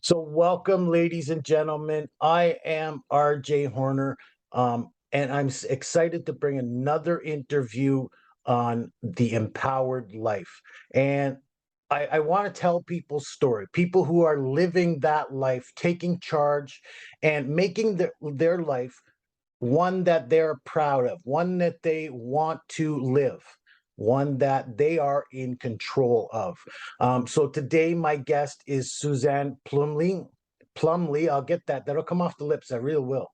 So, welcome, ladies and gentlemen. I am RJ Horner, and excited to bring another interview on the empowered life. And I want to tell people's story, people who are living that life, taking charge, and making their life one that they're proud of, one that they want to live, one that they are in control of. So today, my guest is Suzanne Plumley. Plumley, I'll get that. That'll come off the lips. I really will.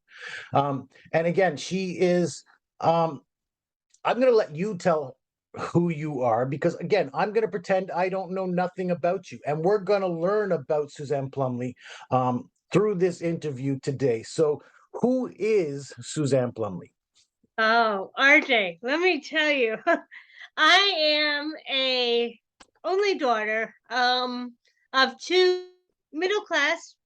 And again, she is. I'm going to let you tell who you are because again, I'm going to pretend I don't know nothing about you, and we're going to learn about Suzanne Plumley through this interview today. So, who is Suzanne Plumley? Oh, RJ, let me tell you, I am a only daughter of two middle class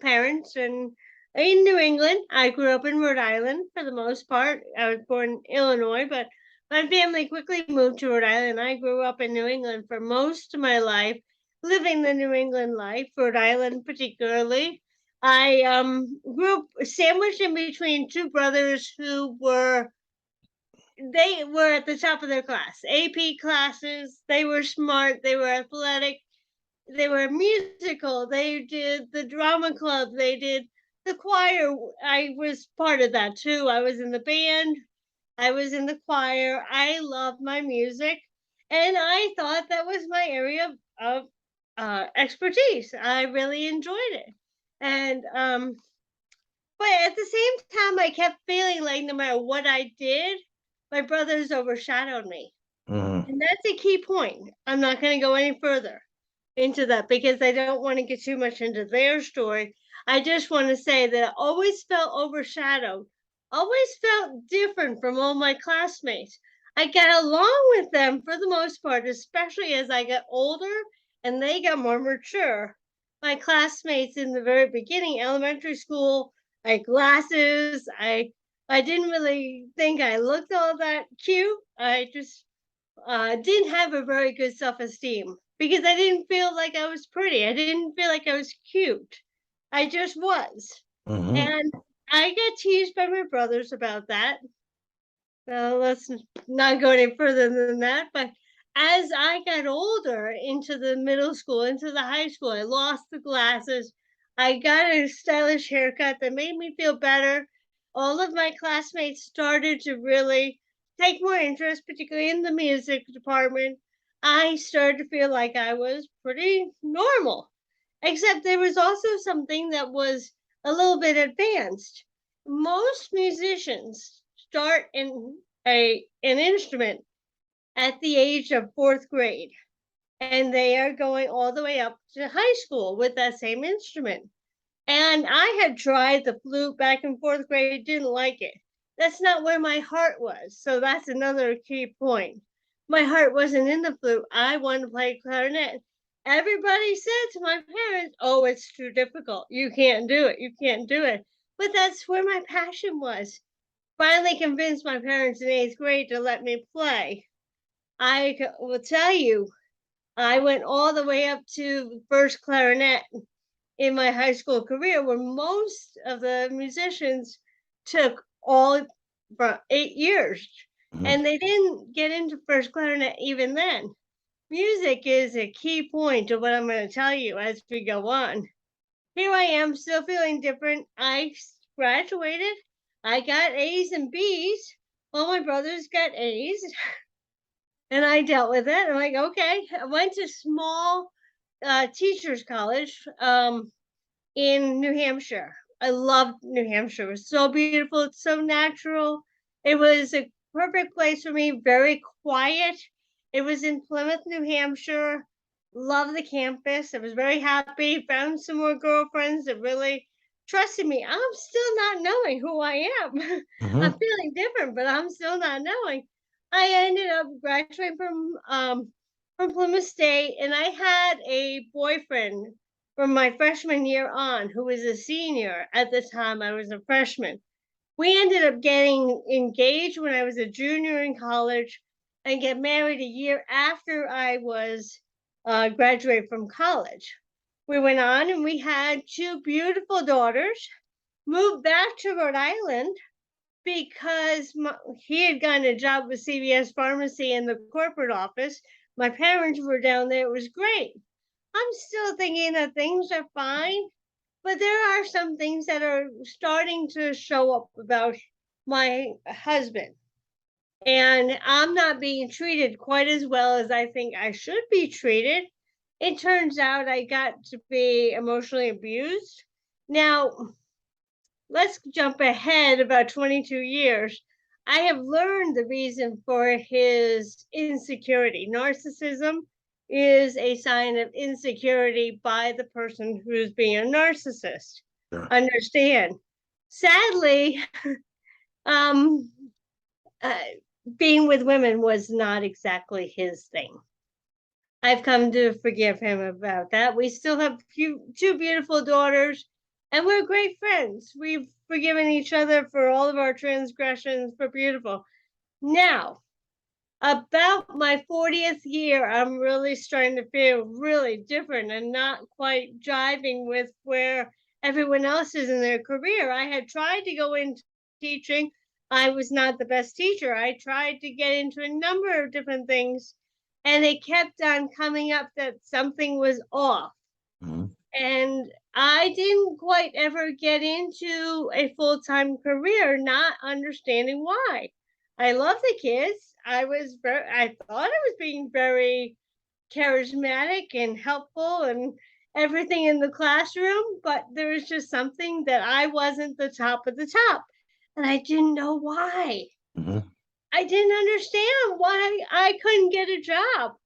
parents and in New England. I grew up in Rhode Island for the most part. I was born in Illinois, but my family quickly moved to Rhode Island. I grew up in New England for most of my life, living the New England life, Rhode Island particularly. I grew up sandwiched in between two brothers who they were at the top of their class. AP classes, they were smart, they were athletic, they were musical, they did the drama club, they did the choir. I was part of that too. I was in the band, I was in the choir. I loved my music, and I thought that was my area of expertise. I really enjoyed it. And but at the same time, I kept feeling like no matter what I did, my brothers overshadowed me. Mhm. And that's a key point. I'm not going to go any further into that because I don't want to get too much into their story. I just want to say that I always felt overshadowed, always felt different from all my classmates. I got along with them for the most part, especially as I got older and they got more mature. My classmates in the very beginning, elementary school, I had glasses. I didn't really think I looked all that cute. I just didn't have a very good self esteem because I didn't feel like I was pretty. I didn't feel like I was cute. I just was. Mhm. And I got teased by my brothers about that. So let's not go any further than that. But as I got older into the middle school, into the high school, I lost the glasses. I got a stylish haircut that made me feel better. All of my classmates started to really take more interest, particularly in the music department. I started to feel like I was pretty normal, except there was also something that was a little bit advanced. Most musicians start in an instrument at the age of fourth grade, and they are going all the way up to high school with that same instrument. And I had tried the flute back in fourth grade, didn't like it. That's not where my heart was. So that's another key point. My heart wasn't in the flute. I wanted to play clarinet. Everybody said to my parents, "Oh, it's too difficult. You can't do it. You can't do it." But that's where my passion was. Finally convinced my parents in eighth grade to let me play. Will tell you, I went all the way up to first clarinet in my high school career, where most of the musicians took all for 8 years, Mhm. and they didn't get into first clarinet even then. Music is a key point of what I'm going to tell you as we go on. Here I am, still feeling different. Graduated. I got A's and B's. All my brothers got A's, and I dealt with it. I'm like, okay. I went to small teachers college in New Hampshire. I loved New Hampshire. It was so beautiful. It's so natural. It was a perfect place for me. Very quiet. It was in Plymouth, New Hampshire. Loved the campus. I was very happy. Found some more girlfriends that really trusted me. I'm still not knowing who I am. I'm Mhm. feeling different, but I'm still not knowing. I ended up graduating from Plymouth State, and I had a boyfriend from my freshman year on, who was a senior at the time I was a freshman. We ended up getting engaged when I was a junior in college and get married a year after I was graduated from college. We went on and we had two beautiful daughters, moved back to Rhode Island because he had gotten a job with CVS Pharmacy in the corporate office. My parents were down there. It was great. I'm still thinking that things are fine, but there are some things that are starting to show up about my husband. And I'm not being treated quite as well as I think I should be treated. It turns out I got to be emotionally abused. Now, let's jump ahead about 22 years. I have learned the reason for his insecurity. Narcissism is a sign of insecurity by the person who's being a narcissist. Sure. Understand. Sadly, um, uh, being with women was not exactly his thing. I've come to forgive him about that. We still have two beautiful daughters, and we're great friends. We've forgiven each other for all of our transgressions. We're beautiful. Now, about my 40th year, I'm really starting to feel really different and not quite jiving with where everyone else is in their career. I had tried to go into teaching. I was not the best teacher. I tried to get into a number of different things, and it kept on coming up that something was off. Mhm. And I didn't quite ever get into a full-time career, not understanding why. I love the kids. I thought I was being very charismatic and helpful and everything in the classroom, but there was just something that I wasn't the top of the top. And I didn't know why. Mhm. I didn't understand why I couldn't get a job.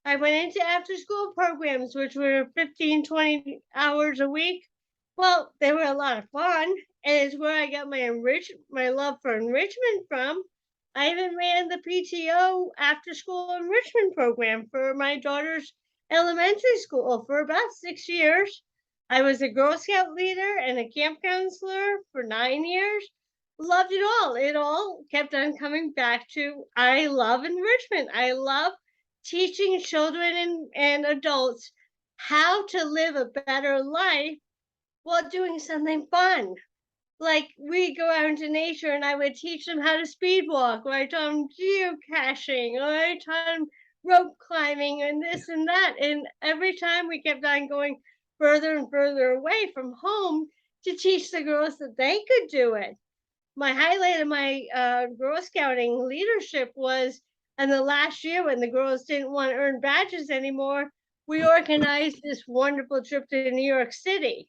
I went into after school programs, which were 15, 20 hours a week. Well, they were a lot of fun, and it's where I got my love for enrichment from. I even ran the PTO after school enrichment program for my daughter's elementary school for about 6 years. I was a Girl Scout leader and a camp counselor for 9 years. Loved it all. It all kept on coming back to I love enrichment. I love teaching children and adults how to live a better life while doing something fun. Like we go out into nature and I would teach them how to speed walk, or I taught them geocaching, or I taught them rope climbing and this and that. And every time we kept on going further and further away from home to teach the girls that they could do it. My highlight of my Girl Scouting leadership was in the last year when the girls didn't want to earn badges anymore, we organized this wonderful trip to New York City.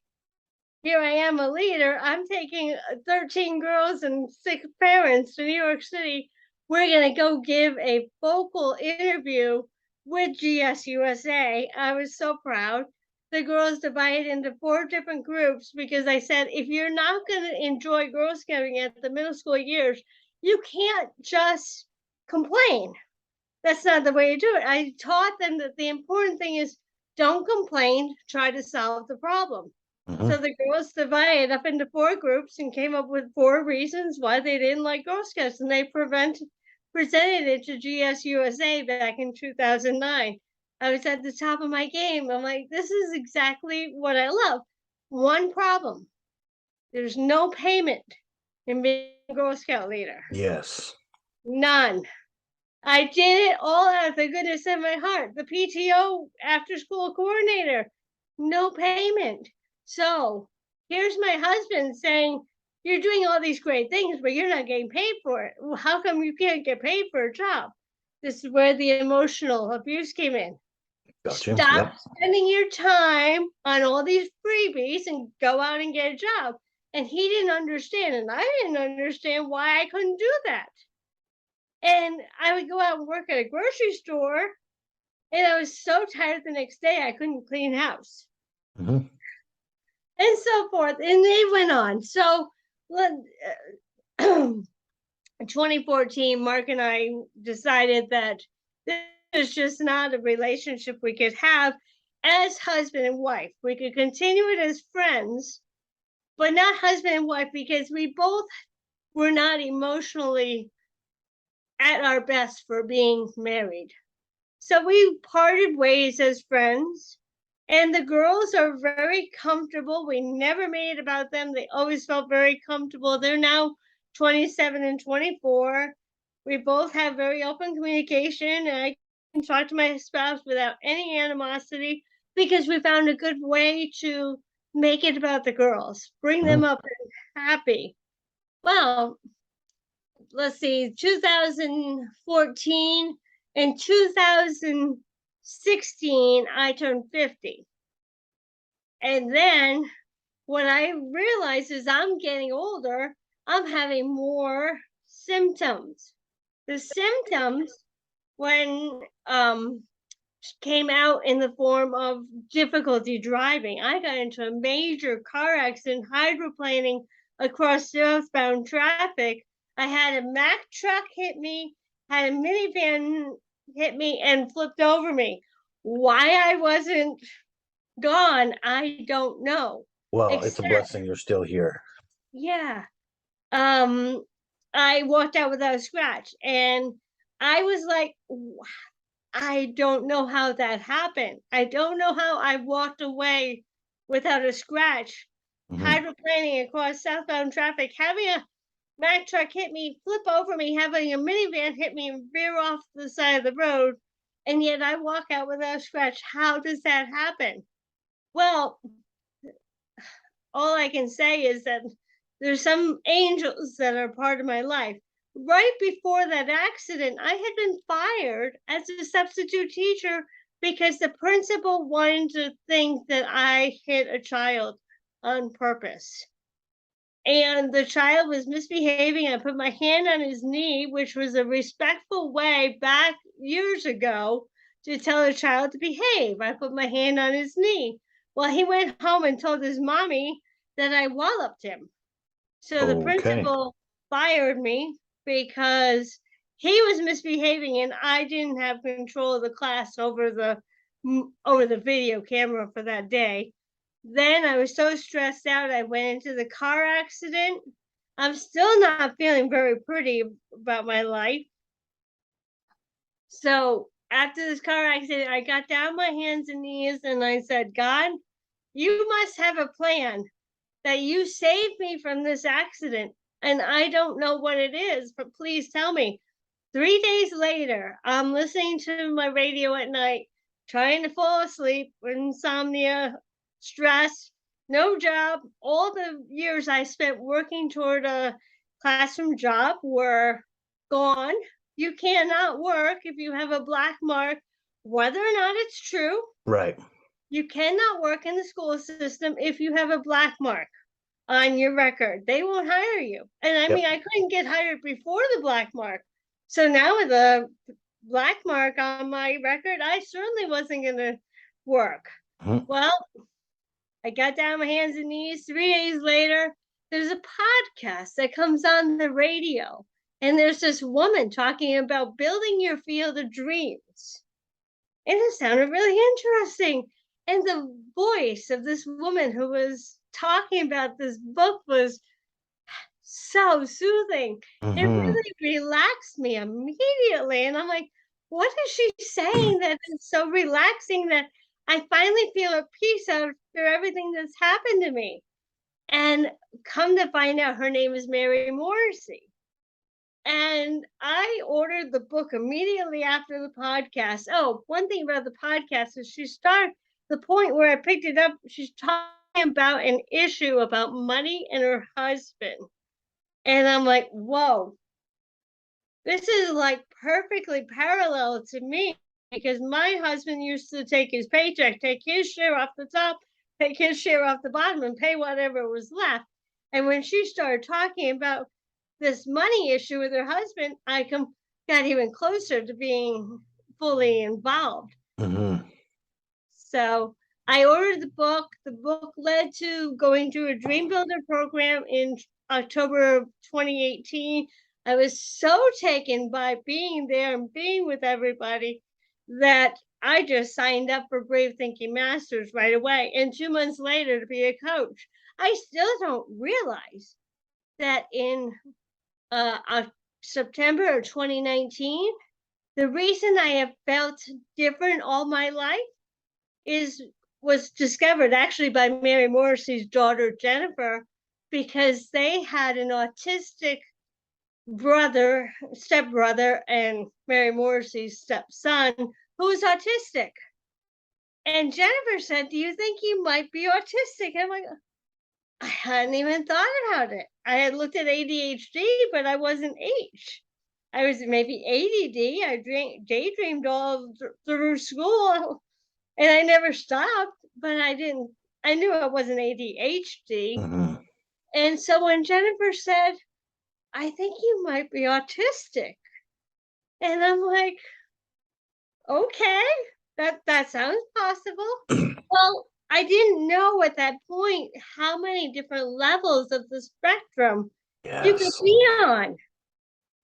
Here I am, a leader. I'm taking 13 girls and 6 parents to New York City. We're going to go give a vocal interview with GSUSA. I was so proud. The girls divided into 4 different groups because I said, if you're not going to enjoy Girl Scouting at the middle school years, you can't just complain. That's not the way to do it. I taught them that the important thing is don't complain, try to solve the problem. Mhm. So the girls divided up into 4 groups and came up with 4 reasons why they didn't like Girl Scouts, and they presented it to GSUSA back in 2009. I was at the top of my game. I'm like, this is exactly what I love. One problem: there's no payment in being a Girl Scout leader. Yes. None. I did it all out of the goodness of my heart. The PTO after school coordinator, no payment. So here's my husband saying, you're doing all these great things, but you're not getting paid for it. Well, how come you can't get paid for a job? This is where the emotional abuse came in. Got you. Stop Yep. spending your time on all these freebies and go out and get a job. And he didn't understand, and I didn't understand why I couldn't do that. And I would go out and work at a grocery store, and I was so tired the next day I couldn't clean house, Mhm. and so forth. And they went on. So, 2014, Mark and I decided that this is just not a relationship we could have as husband and wife. We could continue it as friends, but not husband and wife because we both were not emotionally at our best for being married. So we parted ways as friends. And the girls are very comfortable. We never made it about them. They always felt very comfortable. They're now 27 and 24. We both have very open communication, and I can talk to my spouse without any animosity because we found a good way to make it about the girls, bring them Mhm. up happy. Well, let's see, 2014 and 2016, I turned 50. And then what I realized is I'm getting older, I'm having more symptoms. The symptoms when came out in the form of difficulty driving. I got into a major car accident hydroplaning across southbound traffic. I had a Mack truck hit me, had a minivan hit me and flipped over me. Why I wasn't gone, I don't know. Well, it's a Except, blessing you're still here. yeah, um, I walked out without a scratch, and I was like, I don't know how that happened. I don't know how I walked away without a scratch, Mhm. hydroplaning across southbound traffic, having a Mack truck hit me, flip over me, having a minivan hit me and veer off the side of the road, and yet I walk out without a scratch. How does that happen? Well, all I can say is that there's some angels that are part of my life. Right before that accident, I had been fired as a substitute teacher because the principal wanted to think that I hit a child on purpose. And the child was misbehaving. I put my hand on his knee, which was a respectful way back years ago to tell a child to behave. I put my hand on his knee. Well, he went home and told his mommy that I walloped him. So the Okay. principal fired me because he was misbehaving and I didn't have control of the class over the video camera for that day. Then I was so stressed out, I went into the car accident. I'm still not feeling very pretty about my life. So after this car accident, I got down on my hands and knees and I said, God, you must have a plan that you saved me from this accident. And I don't know what it is, but please tell me. 3 days later, I'm listening to my radio at night, trying to fall asleep, insomnia, stress, no job. All the years I spent working toward a classroom job were gone. You cannot work if you have a black mark, whether or not it's true. Right. You cannot work in the school system if you have a black mark on your record. They won't hire you. And I mean, Yep. I couldn't get hired before the black mark. So now with a black mark on my record, I certainly wasn't going to work. Mhm. Well, I got down on my hands and knees. 3 days later, there's a podcast that comes on the radio. And there's this woman talking about building your field of dreams. And it sounded really interesting. And the voice of this woman who was talking about this book was so soothing. It Mhm. really relaxed me immediately. And I'm like, what is she saying that is so relaxing that I finally feel at peace after everything that's happened to me? And come to find out, her name is Mary Morrissey. And I ordered the book immediately after the podcast. Oh, one thing about the podcast is she started the point where I picked it up. She's talking about an issue about money and her husband. And I'm like, whoa, this is like perfectly parallel to me because my husband used to take his paycheck, take his share off the top, take his share off the bottom, and pay whatever was left. And when she started talking about this money issue with her husband, got even closer to being fully involved. Mhm. So I ordered the book. The book led to going through a Dream Builder program in October of 2018. I was so taken by being there and being with everybody that I just signed up for Brave Thinking Masters right away. And 2 months later to be a coach. I still don't realize that in September of 2019, the reason I have felt different all my life is was discovered actually by Mary Morrissey's daughter, Jennifer, because they had an autistic stepbrother, and Mary Morrissey's stepson who was autistic. And Jennifer said, "Do you think you might be autistic?" I'm like, I hadn't even thought about it. I had looked at ADHD, but I wasn't H. I was maybe ADD. I daydreamed all through school, and I never stopped. But I didn't. I knew I wasn't ADHD. Mhm. And so when Jennifer said, "I think you might be autistic," and I'm like, "Okay, that sounds possible." Well, I didn't know at that point how many different levels of the spectrum you could Yes. be on.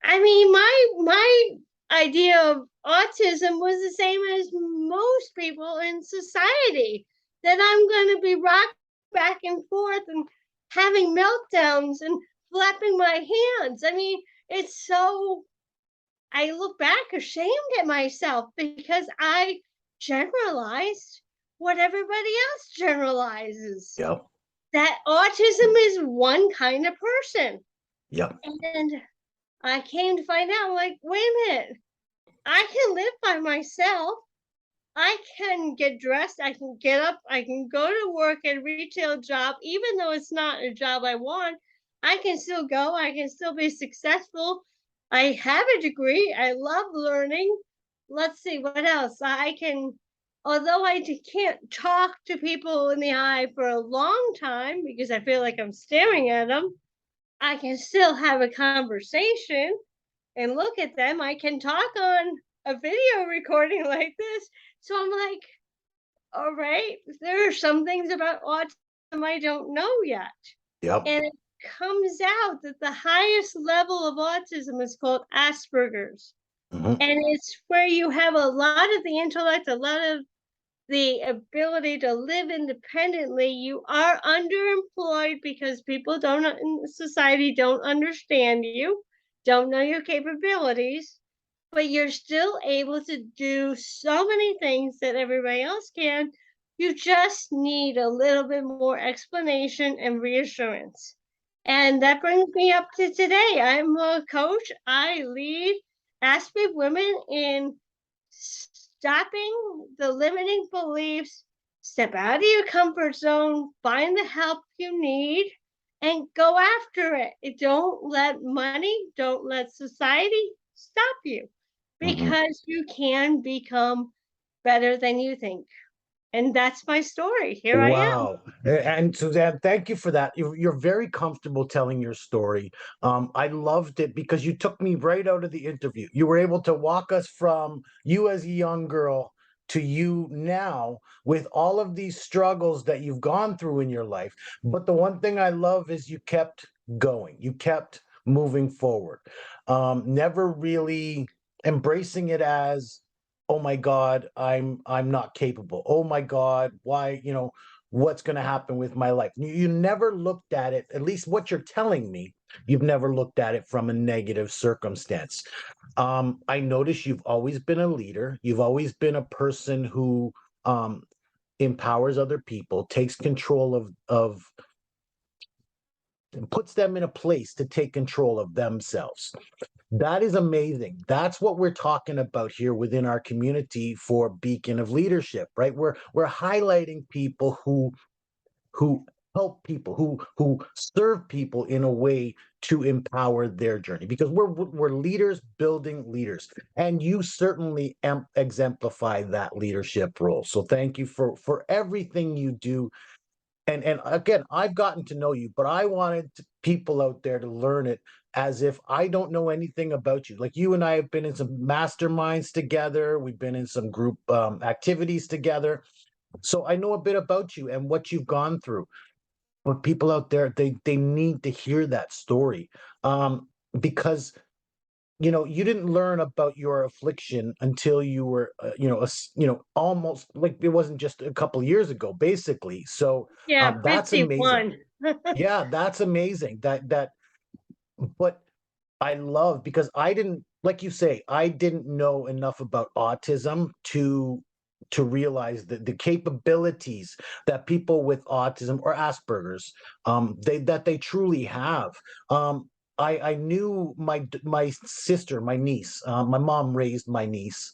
I mean, my idea of autism was the same as most people in society, that I'm going to be rocking back and forth and having meltdowns and flapping my hands. I mean, it's so, I look back ashamed at myself because I generalized what everybody else generalizes. Yep. That autism is one kind of person. Yep. And I came to find out, like, wait a minute, I can live by myself. I can get dressed, I can get up, I can go to work at a retail job, even though it's not a job I want. I can still go, I can still be successful. I have a degree, I love learning. Let's see what else. I can, although can't talk to people in the eye for a long time because I feel like I'm staring at them, I can still have a conversation and look at them. I can talk on a video recording like this. So I'm like, all right, there are some things about autism I don't know yet. Yep. And it comes out that the highest level of autism is called Asperger's. Mhm. And it's where you have a lot of the intellect, a lot of the ability to live independently. You are underemployed because people don't in society don't understand you, don't know your capabilities, but you're still able to do so many things that everybody else can. You just need a little bit more explanation and reassurance. And that brings me up to today. I'm a coach. I lead Aspie Women in stopping the limiting beliefs, step out of your comfort zone, find the help you need, and go after it. Don't let money, don't let society stop you, Mhm. because you can become better than you think. And that's my story. Here I am. Wow. And Suzanne, thank you for that. You're very comfortable telling your story. I loved it because you took me right out of the interview. You were able to walk us from you as a young girl to you now with all of these struggles that you've gone through in your life. But the one thing I love is you kept going, you kept moving forward, never really embracing it as, oh my god, I'm not capable, oh my god, why, what's going to happen with my life. You never looked at it, at least what you're telling me, you've never looked at it from a negative circumstance. I notice you've always been a leader, you've always been a person who um empowers other people, takes control of puts them in a place to take control of themselves. That is amazing. That's what we're talking about here within our community for Beacon of Leadership, right? We're highlighting people who help people, who serve people in a way to empower their journey, because we're leaders building leaders, and you certainly exemplify that leadership role. So thank you for everything you do. And again, I've gotten to know you, but I wanted people out there to learn it as if I don't know anything about you. Like, you and I have been in some masterminds together, we've been in some group activities together, so I know a bit about you and what you've gone through. But people out there, they need to hear that story, because you didn't learn about your affliction until you were, almost like it wasn't just a couple years ago, basically. So Yeah, that's amazing. 51. Yeah, that's amazing. But I love, because I didn't, like you say, I didn't know enough about autism to to realize the capabilities that people with autism or Asperger's they truly have. Um, I knew my sister, my niece. My mom raised my niece,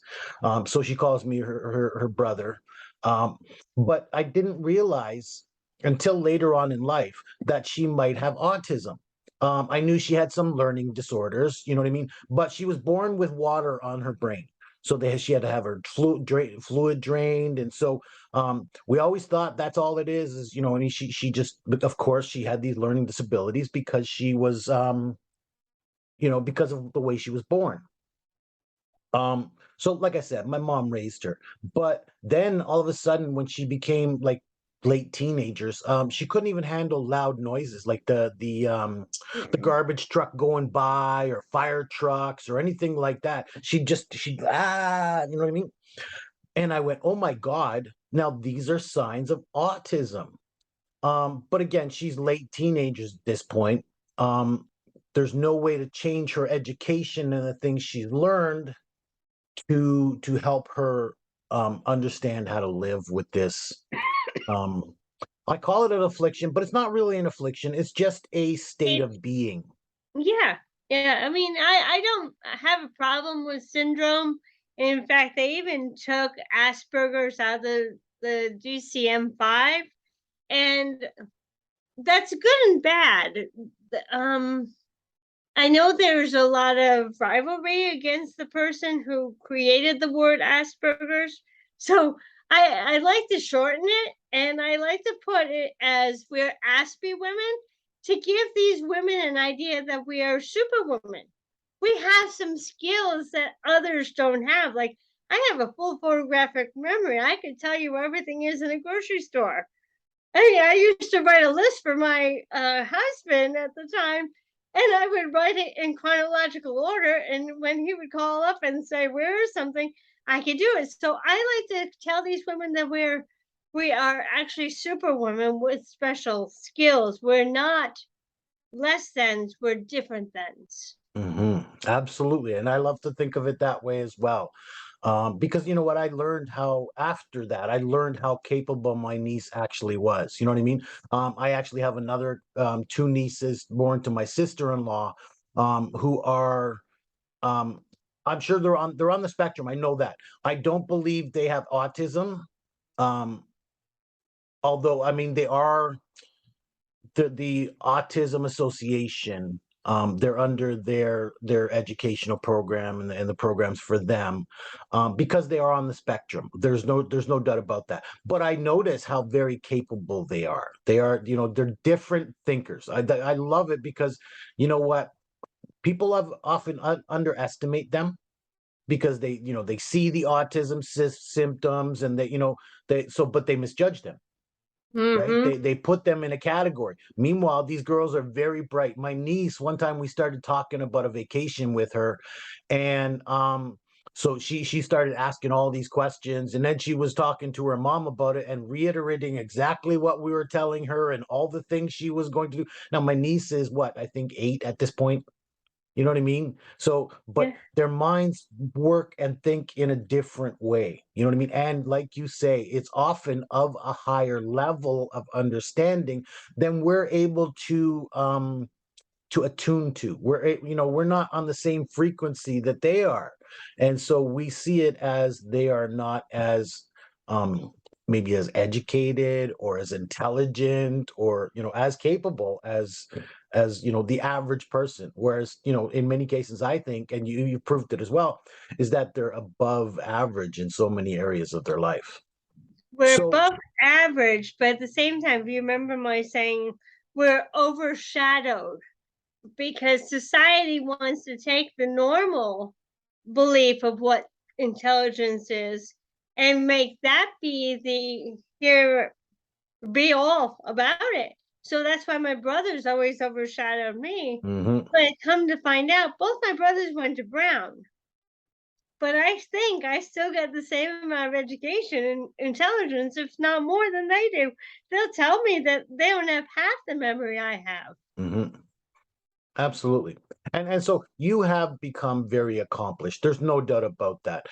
so she calls me her brother. Um, but I didn't realize until later on in life that she might have autism. I knew she had some learning disorders, you know what I mean? But she was born with water on her brain. So she had to have her fluid drained. And so we always thought that's all it is, and she just, but of course, she had these learning disabilities because she was, because of the way she was born. So like I said, my mom raised her, but then all of a sudden when she became like late teenagers, she couldn't even handle loud noises like the Mm. garbage truck going by or fire trucks or anything like that. She you know what I mean? And I went, "Oh my God, now these are signs of autism." But again, she's late teenagers at this point. Um, there's no way to change her education and the things she's learned to help her understand how to live with this. Um, I call it an affliction, but it's not really an affliction. It's just a state It of being. Yeah, yeah, I mean, I don't have a problem with syndrome. In fact, they even took Asperger's out of the DCM-5, and that's good and bad. I know there's a lot of rivalry against the person who created the word Asperger's. So I like to shorten it, and I like to put it as we're Aspie women, to give these women an idea that we are superwomen. We have some skills that others don't have. Like, I have a full photographic memory. I can tell you where everything is in a grocery store. I used to write a list for my husband at the time, and I would write it in chronological order. And when he would call up and say, "Where is something?" I could do it. So I like to tell these women that we are actually superwomen with special skills. We're not less thans. We're different thans. Absolutely. And I love to think of it that way as well. Because you know what, after that, I learned how capable my niece actually was. You know what I mean? I actually have another two nieces born to my sister-in-law, who are um, I'm sure they're on the spectrum. I know that. I don't believe they have autism. Um, although I mean they are the Autism Association. They're under their educational program and the programs for them, because they are on the spectrum. There's no doubt about that. But I notice how very capable they are. They are, they're different thinkers. I love it because you know what, people have often underestimate them because they see the autism symptoms and but they misjudge them, right? Mm-hmm. They put them in a category. Meanwhile, these girls are very bright. My niece, one time we started talking about a vacation with her, and so she started asking all these questions, and then she was talking to her mom about it and reiterating exactly what we were telling her and all the things she was going to do. Now my niece is what, I think 8 at this point. You know what I mean? So, but Yeah. their minds work and think in a different way. You know what I mean? And like you say, it's often of a higher level of understanding than we're able to attune to. We're not on the same frequency that they are. And so we see it as they are not as um maybe as educated or as intelligent or as capable as the average person. Whereas, in many cases I think, and you proved it as well, is that they're above average in so many areas of their life. We're So above average, but at the same time, do you remember my saying we're overshadowed? Because society wants to take the normal belief of what intelligence is and make that be the here be all about it. So that's why my brothers always overshadowed me. mhm. But come to find out, both my brothers went to Brown. But I think I still get the same amount of education and intelligence, if not more than they do. They'll tell me that they don't have half the memory I have. Mhm. Absolutely. And so you have become very accomplished. There's no doubt about that.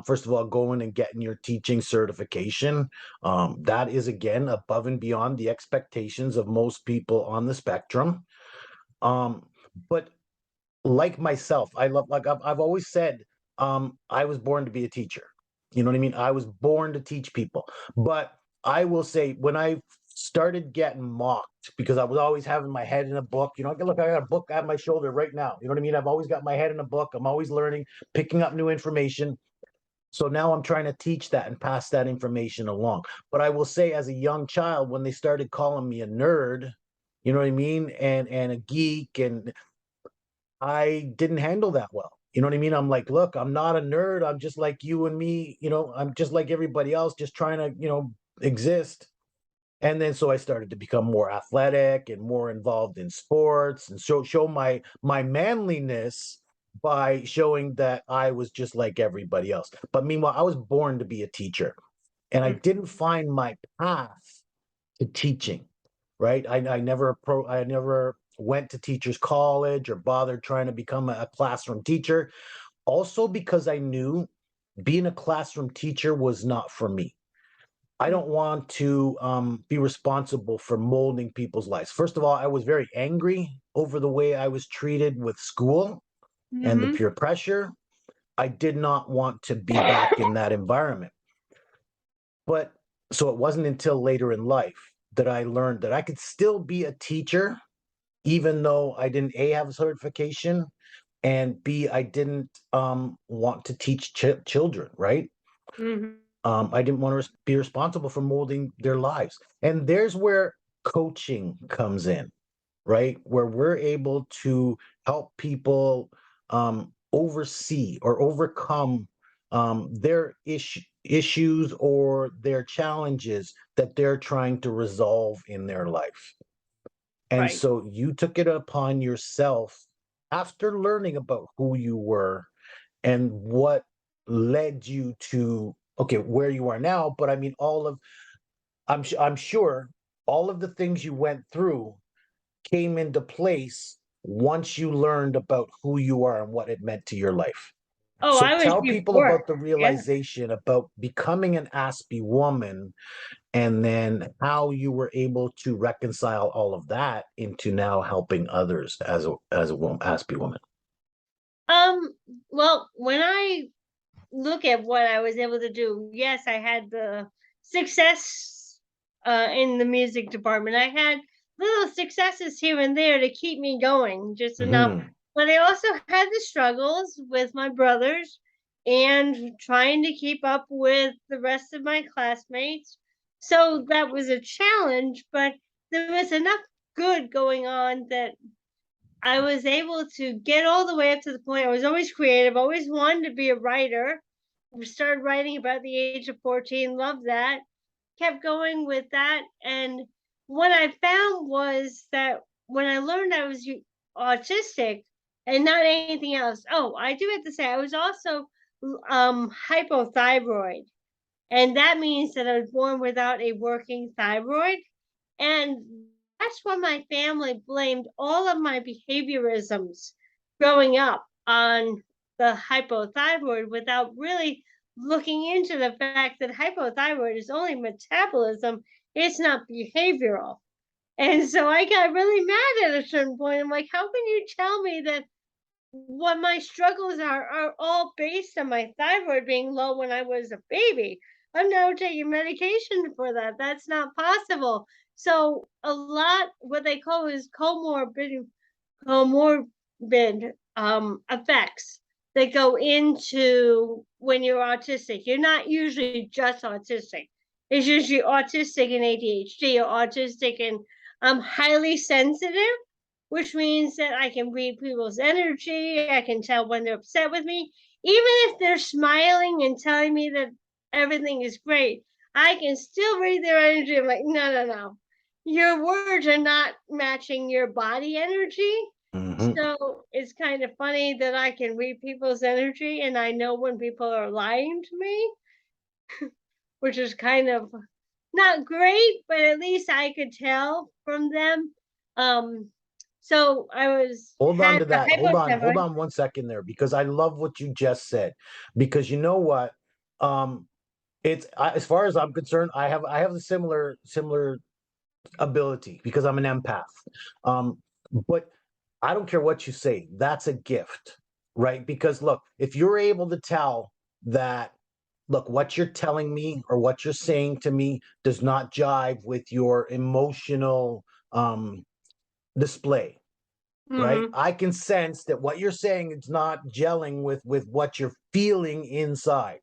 First of all, going and getting your teaching certification, that is again above and beyond the expectations of most people on the spectrum. Um, but like myself, I love like I've always said, I was born to be a teacher. You know what I mean? I was born to teach people. But I will say when I started getting mocked because I was always having my head in a book, look, I got a book at my shoulder right now. You know what I mean? I've always got my head in a book. I'm always learning, picking up new information. So now I'm trying to teach that and pass that information along. But I will say, as a young child, when they started calling me a nerd, you know what I mean, and a geek, and I didn't handle that well. You know what I mean? I'm like, look, I'm not a nerd. I'm just like you and me. I'm just like everybody else, just trying to, exist. And then so I started to become more athletic and more involved in sports and show my manliness by showing that I was just like everybody else. But meanwhile, I was born to be a teacher, and I Mm. didn't find my path to teaching, right? I never went to teachers college or bothered trying to become a classroom teacher. Also because I knew being a classroom teacher was not for me. I Mm. don't want to be responsible for molding people's lives. First of all, I was very angry over the way I was treated with school and the Mhm. peer pressure. I did not want to be back in that environment. But so it wasn't until later in life that I learned that I could still be a teacher, even though I didn't A, have a certification, and B, I didn't want to teach children, right? Mhm. I didn't want to be responsible for molding their lives. And there's where coaching comes in, right? Where we're able to help people oversee or overcome their issues or their challenges that they're trying to resolve in their life. And Right. so you took it upon yourself after learning about who you were and what led you to okay where you are now. But I mean, I'm sure all of the things you went through came into place once you learned about who you are and what it meant to your life. Oh, So I was tell people before. about the Yeah. realization about becoming an Aspie woman, and then how you were able to reconcile all of that into now helping others as a woman, Aspie woman. Um, well, when I look at what I was able to do, yes, I had the success in the music department. I had little successes here and there to keep me going, just enough. Hmm. But I also had the struggles with my brothers and trying to keep up with the rest of my classmates. So that was a challenge, but there was enough good going on that I was able to get all the way up to the point. I was always creative, always wanted to be a writer. Started writing about the age of 14, loved that. Kept going with that. And what I found was that when I learned I was autistic and not anything else, oh, I do have to say, I was also hypothyroid. And that means that I was born without a working thyroid. And that's when my family blamed all of my behaviorisms growing up on the hypothyroid without really looking into the fact that hypothyroid is only metabolism, it's not behavioral. And so I got really mad at a certain point. I'm like, how can you tell me that what my struggles are all based on my thyroid being low when I was a baby? I'm now taking medication for that. That's not possible. So a lot what they call is comorbid effects that go into when you're autistic. You're not usually just autistic. It's usually autistic and ADHD or autistic and highly sensitive, which means that I can read people's energy. I can tell when they're upset with me. Even if they're smiling and telling me that everything is great, I can still read their energy. I'm like, no, no, no. Your words are not matching your body energy. Hmm. So it's kind of funny that I can read people's energy and I know when people are lying to me, which is kind of not great, but at least I could tell from them. Um, So I was Hold on had to a that. Hold hypothyroid. on 1 second there, because I love what you just said. Because you know what? Um, as far as I'm concerned, I have a similar ability because I'm an empath. Um, but I don't care what you say, that's a gift, right? Because look, if you're able to tell that, look, what you're telling me or what you're saying to me does not jive with your emotional display, right? Mhm. I can sense that what you're saying is not gelling with what you're feeling inside.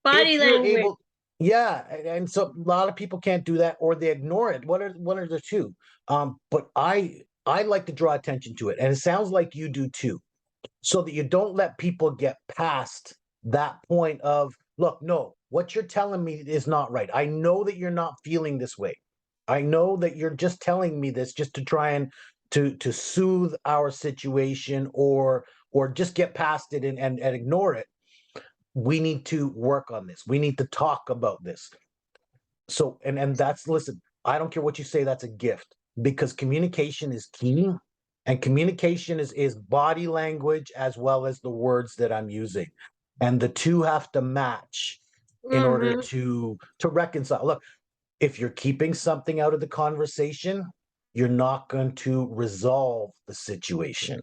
Body If you're language. able, yeah, and so a lot of people can't do that, or they ignore it. What are the two? But I like to draw attention to it, and it sounds like you do too, so that you don't let people get past that point of, look, no, what you're telling me is not right. I know that you're not feeling this way. I know that you're just telling me this just to try and to soothe our situation, or just get past it and ignore it. We need to work on this. We need to talk about this. So, and that's, listen, I don't care what you say, that's a gift, because communication is key, and communication is body language as well as the words that I'm using. And the two have to match in order Mhm. to reconcile. Look, if you're keeping something out of the conversation, you're not going to resolve the situation,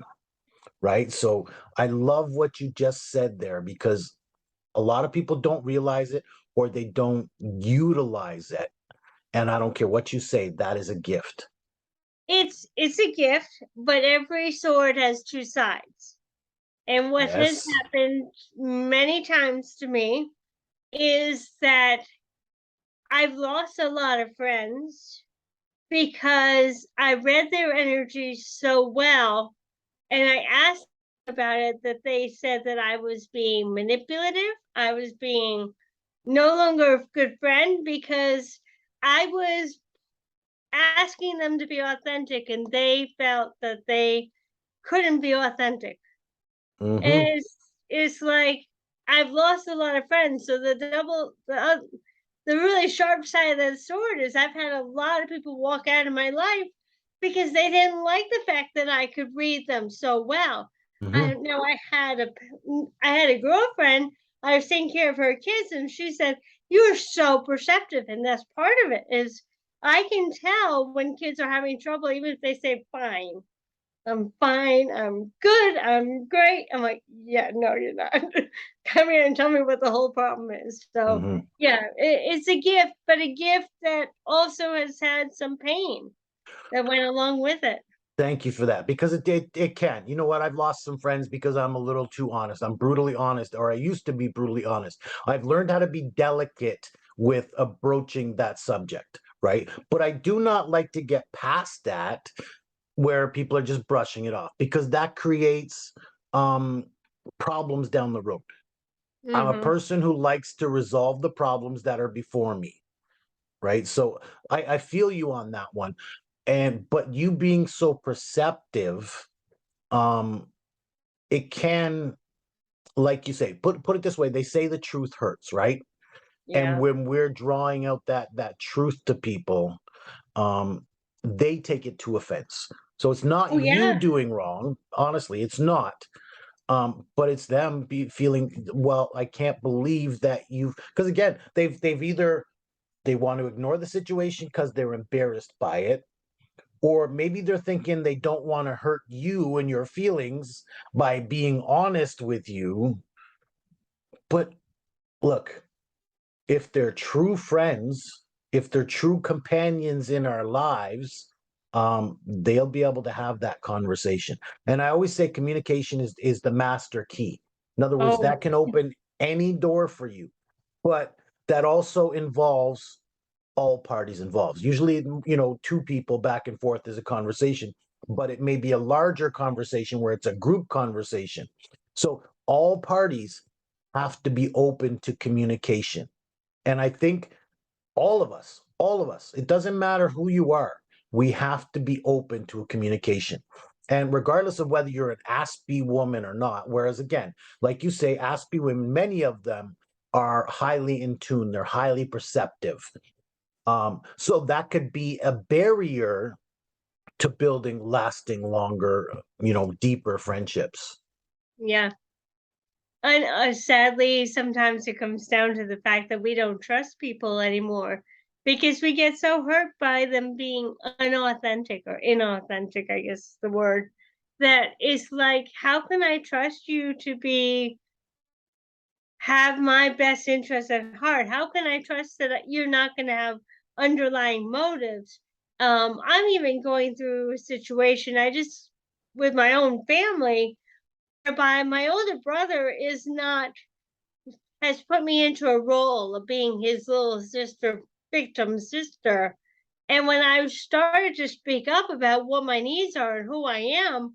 right? So I love what you just said there, because a lot of people don't realize it, or they don't utilize it. And I don't care what you say, that is a gift. It's a gift, but every sword has two sides. And what has Yes. happened many times to me is that I've lost a lot of friends because I read their energy so well, and I asked about it, that they said that I was being manipulative. I was being no longer a good friend because I was asking them to be authentic, and they felt that they couldn't be authentic. And Mm-hmm. it's like I've lost a lot of friends. So the really sharp side of the sword is I've had a lot of people walk out of my life because they didn't like the fact that I could read them so well. I Mm-hmm. know I had a girlfriend. I was taking care of her kids, and she said, "You're so perceptive," and that's part of it. Is I can tell when kids are having trouble, even if they say fine. I'm fine. I'm good. I'm great. I'm like, yeah, no, you're not. Come here and tell me what the whole problem is. So, Mm-hmm. yeah, it's a gift, but a gift that also has had some pain that went along with it. Thank you for that, because it can. You know what? I've lost some friends because I'm a little too honest. I'm brutally honest, or I used to be brutally honest. I've learned how to be delicate with approaching that subject, right? But I do not like to get past that, where people are just brushing it off, because that creates um problems down the road. I'm a Mm-hmm. person who likes to resolve the problems that are before me, right? So I feel you on that one. And but you being so perceptive, um, it can, like you say, put it this way, they say the truth hurts, right? And Yeah. when we're drawing out that truth to people, um, they take it to offense. So it's not Oh, you yeah. doing wrong, honestly, it's not. But it's them feeling, well, I can't believe that you've, because again, they've either they want to ignore the situation because they're embarrassed by it, or maybe they're thinking they don't want to hurt you and your feelings by being honest with you. But look, if they're true friends, if they're true companions in our lives, they'll be able to have that conversation. And I always say communication is the master key. In other words, that Oh, can open any door for you, but that also involves all parties involved. Usually, two people back and forth is a conversation, but it may be a larger conversation where it's a group conversation. So all parties have to be open to communication. And I think all of us, it doesn't matter who you are, we have to be open to a communication. And regardless of whether you're an Aspie woman or not, whereas again, like you say, Aspie women, many of them are highly in tune, they're highly perceptive. So that could be a barrier to building lasting, longer, deeper friendships. Yeah. And sadly, sometimes it comes down to the fact that we don't trust people anymore because we get so hurt by them being unauthentic or inauthentic, I guess is the word. That it's like, how can I trust you to have my best interest at heart? How can I trust that you're not going to have underlying motives? I'm even going through a situation with my own family, whereby my older brother has put me into a role of being his little sister, victim sister. And when I started to speak up about what my needs are and who I am,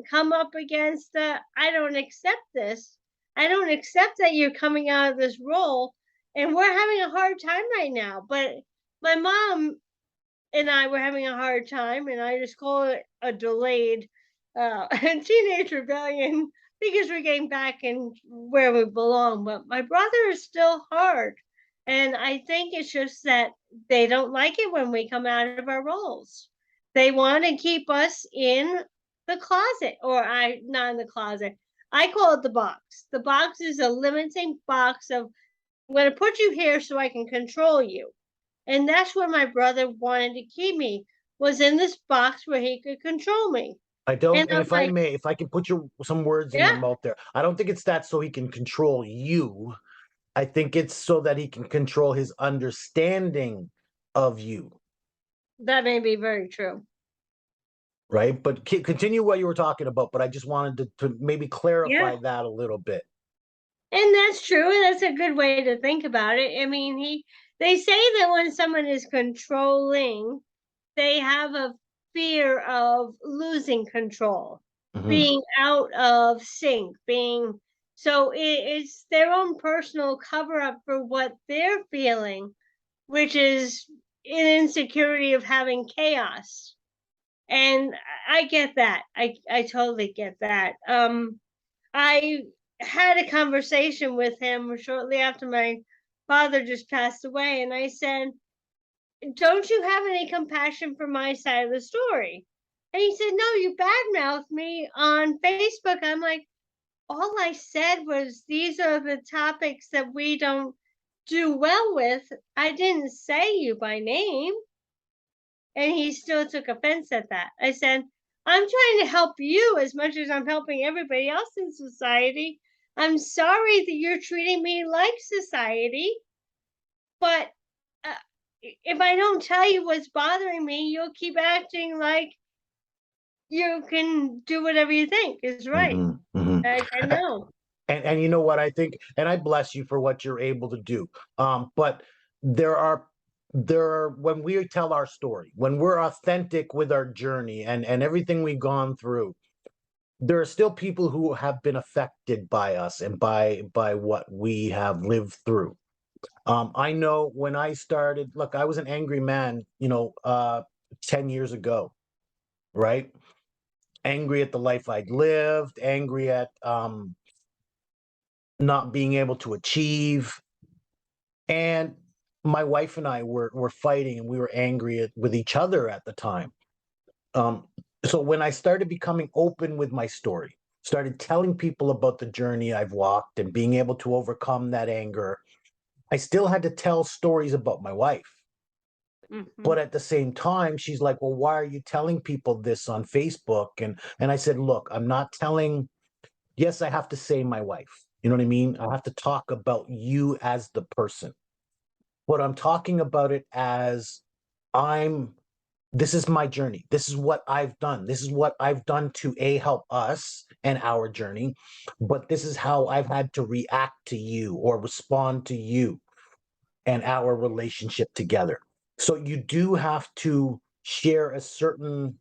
come up against I don't accept this. I don't accept that you're coming out of this role. And we're having a hard time right now. But my mom and I were having a hard time, and I just call it a delayed teenage rebellion because we're getting back in where we belong. But my brother is still hard, and I think it's just that they don't like it when we come out of our roles. They want to keep us in the closet, or I not in the closet. I call it the box. The box is a limiting box of I'm going to put you here so I can control you. And that's where my brother wanted to keep me, was in this box where he could control me. I don't, And and I'm if I like, may, if I can put some words in your yeah, mouth there, I don't think it's that so he can control you. I think it's so that he can control his understanding of you, that may be very true. right? But continue what you were talking about. But I just wanted to maybe Yeah. clarify that a little bit. And that's true. And that's a good way to think about it. I mean, they say that when someone is controlling, they have a fear of losing control, Hmm. being out of sync, being so it's their own personal cover up for what they're feeling, which is an insecurity of having chaos. And I get that. I totally get that. I had a conversation with him shortly after my father just passed away, and I said, "Don't you have any compassion for my side of the story?" And he said, "No, you badmouthed me on Facebook." I'm like, all I said was these are the topics that we don't do well with. I didn't say you by name. And he still took offense at that. I said, I'm trying to help you as much as I'm helping everybody else in society. I'm sorry that you're treating me like society, but uh, if I don't tell you what's bothering me, you'll keep acting like you can do whatever you think is right. Hmm. Hmm. I said, no. And you know what I think, and I bless you for what you're able to do. But there are when we tell our story, when we're authentic with our journey and everything we've gone through, there are still people who have been affected by us and by what we have lived through. I know when I started, look, I was an angry man, 10 years ago, right? Angry at the life I'd lived, angry at not being able to achieve. And my wife and I were fighting and we were angry with each other at the time. Um, so when I started becoming open with my story, started telling people about the journey I've walked and being able to overcome that anger, I still had to tell stories about my wife. Mm-hmm. But at the same time, she's like, "Well, why are you telling people this on Facebook?" And I said, "Look, I'm not telling. Yes, I have to say my wife. You know what I mean? I have to talk about you as the person, but I'm talking about it as I'm this is my journey. This is what I've done. This is what I've done to help us and our journey, but this is how I've had to react to you or respond to you and our relationship together." So you do have to share a certain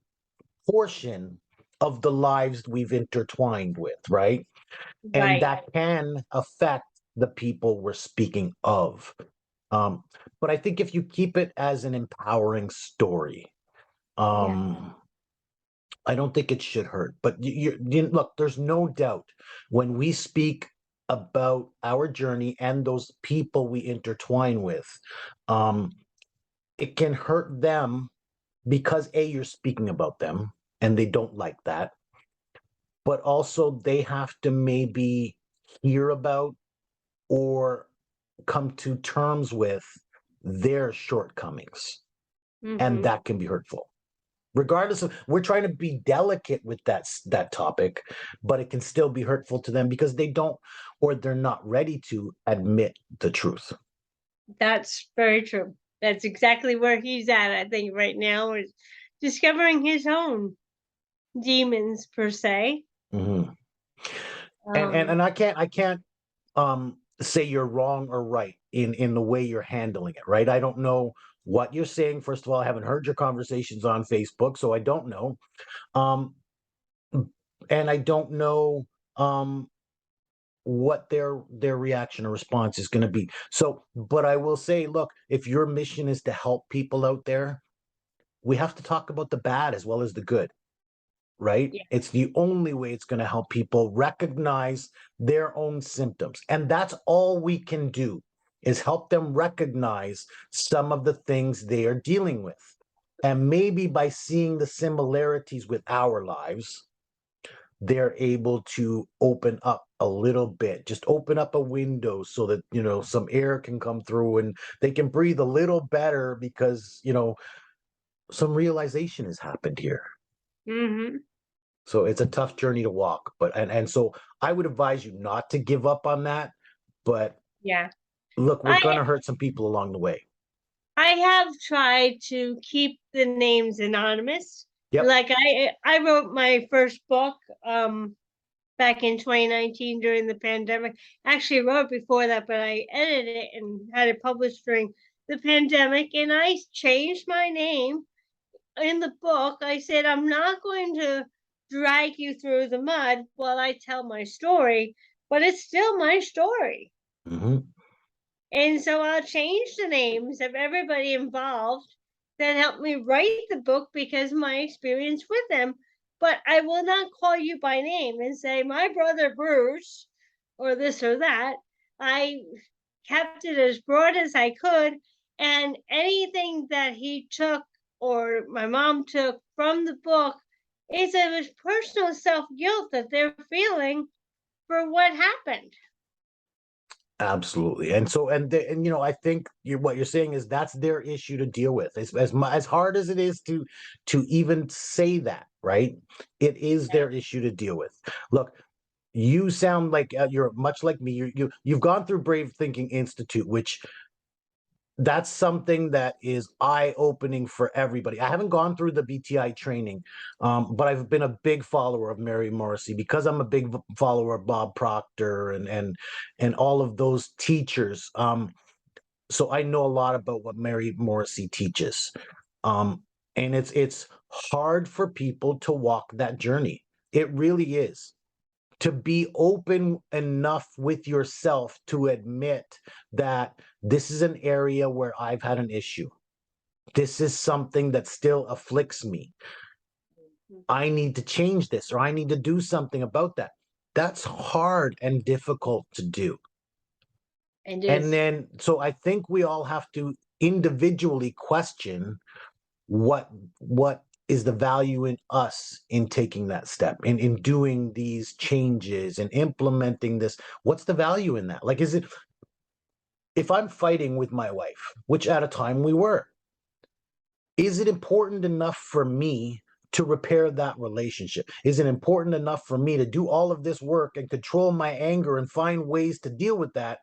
portion of the lives we've intertwined with, right? And Right. that can affect the people we're speaking of. Um, but I think if you keep it as an empowering story, Yeah. um, I don't think it should hurt. But look, there's no doubt when we speak about our journey and those people we intertwine with, um, it can hurt them because you're speaking about them and they don't like that, but also they have to maybe hear about or come to terms with their shortcomings, and Mhm. that can be hurtful. Regardless of, we're trying to be delicate with that topic, but it can still be hurtful to them because they don't, or they're not ready to admit the truth. That's very true. That's exactly where he's at, I think, right now, is discovering his own demons per se. Mhm. And Um, and I can't say you're wrong or right in the way you're handling it, right? I don't know what you're saying. First of all, I haven't heard your conversations on Facebook, so I don't know. Um, and I don't know what their reaction or response is going to be. So, but I will say, look, if your mission is to help people out there, we have to talk about the bad as well as the good, right? yeah. It's the only way it's going to help people recognize their own symptoms. And that's all we can do, is help them recognize some of the things they are dealing with. And maybe by seeing the similarities with our lives, they're able to open up a little bit, just open up a window so that, some air can come through and they can breathe a little better because, some realization has happened here. Mhm. So it's a tough journey to walk, but and so I would advise you not to give up on that. But Yeah. look, we're I gonna hurt some people along the way. I have tried to keep the names anonymous. Yep. Like I wrote my first book back in 2019 during the pandemic. Actually, I wrote it before that, but I edited it and had it published during the pandemic. And I changed my name in the book. I said, I'm not going to drag you through the mud while I tell my story, but it's still my story. Hmm. And so I'll change the names of everybody involved that helped me write the book because of my experience with them. But I will not call you by name and say, my brother Bruce, or this or that. I kept it as broad as I could. And anything that he took or my mom took from the book is of his personal self guilt that they're feeling for what happened. Absolutely. And so, and I think what you're saying is that's their issue to deal with. As hard as it is to even say that, right? It is Yeah. their issue to deal with. Look, you sound like you're much like me. You've gone through Brave Thinking Institute, which that's something that is eye-opening for everybody. I haven't gone through the BTI training, but I've been a big follower of Mary Morrissey because I'm a big follower of Bob Proctor and all of those teachers. So I know a lot about what Mary Morrissey teaches. Um, and it's hard for people to walk that journey. It really is, to be open enough with yourself to admit that this is an area where I've had an issue. This is something that still afflicts me. I need to change this, or I need to do something about that. That's hard and difficult to do. It And is. then, so I think we all have to individually question what is the value in us in taking that step, in doing these changes and implementing this. What's the value in that? Like, is it, if I'm fighting with my wife, which at a time we were, is it important enough for me to repair that relationship? Is it important enough for me to do all of this work and control my anger and find ways to deal with that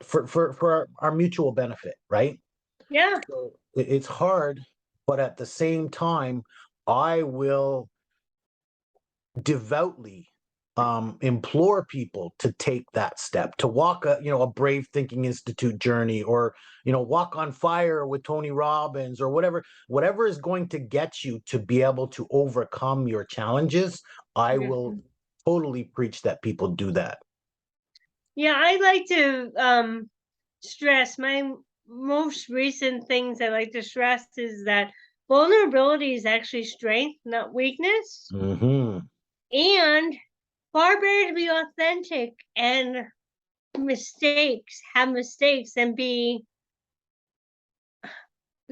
for our mutual benefit, right? Yeah. So it's hard, but at the same time, I will devoutly implore people to take that step, to walk a Brave Thinking Institute journey, or walk on fire with Tony Robbins, or whatever is going to get you to be able to overcome your challenges. I will Mhm. totally preach that people do that. Yeah, I like to stress my most recent things I like to stress is that vulnerability is actually strength, not weakness. Hmm. And far better to be authentic and have mistakes and be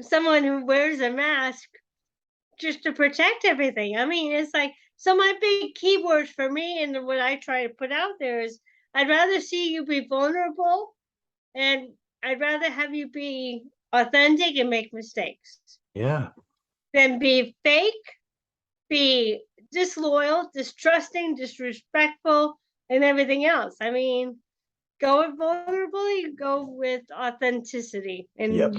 someone who wears a mask just to protect everything. I mean, it's like, so my big keywords for me and what I try to put out there is, I'd rather see you be vulnerable, and I'd rather have you be authentic and make mistakes Yeah. than be fake, be disloyal, distrusting, disrespectful, and everything else. I mean, go with vulnerability, go with authenticity, and Yep.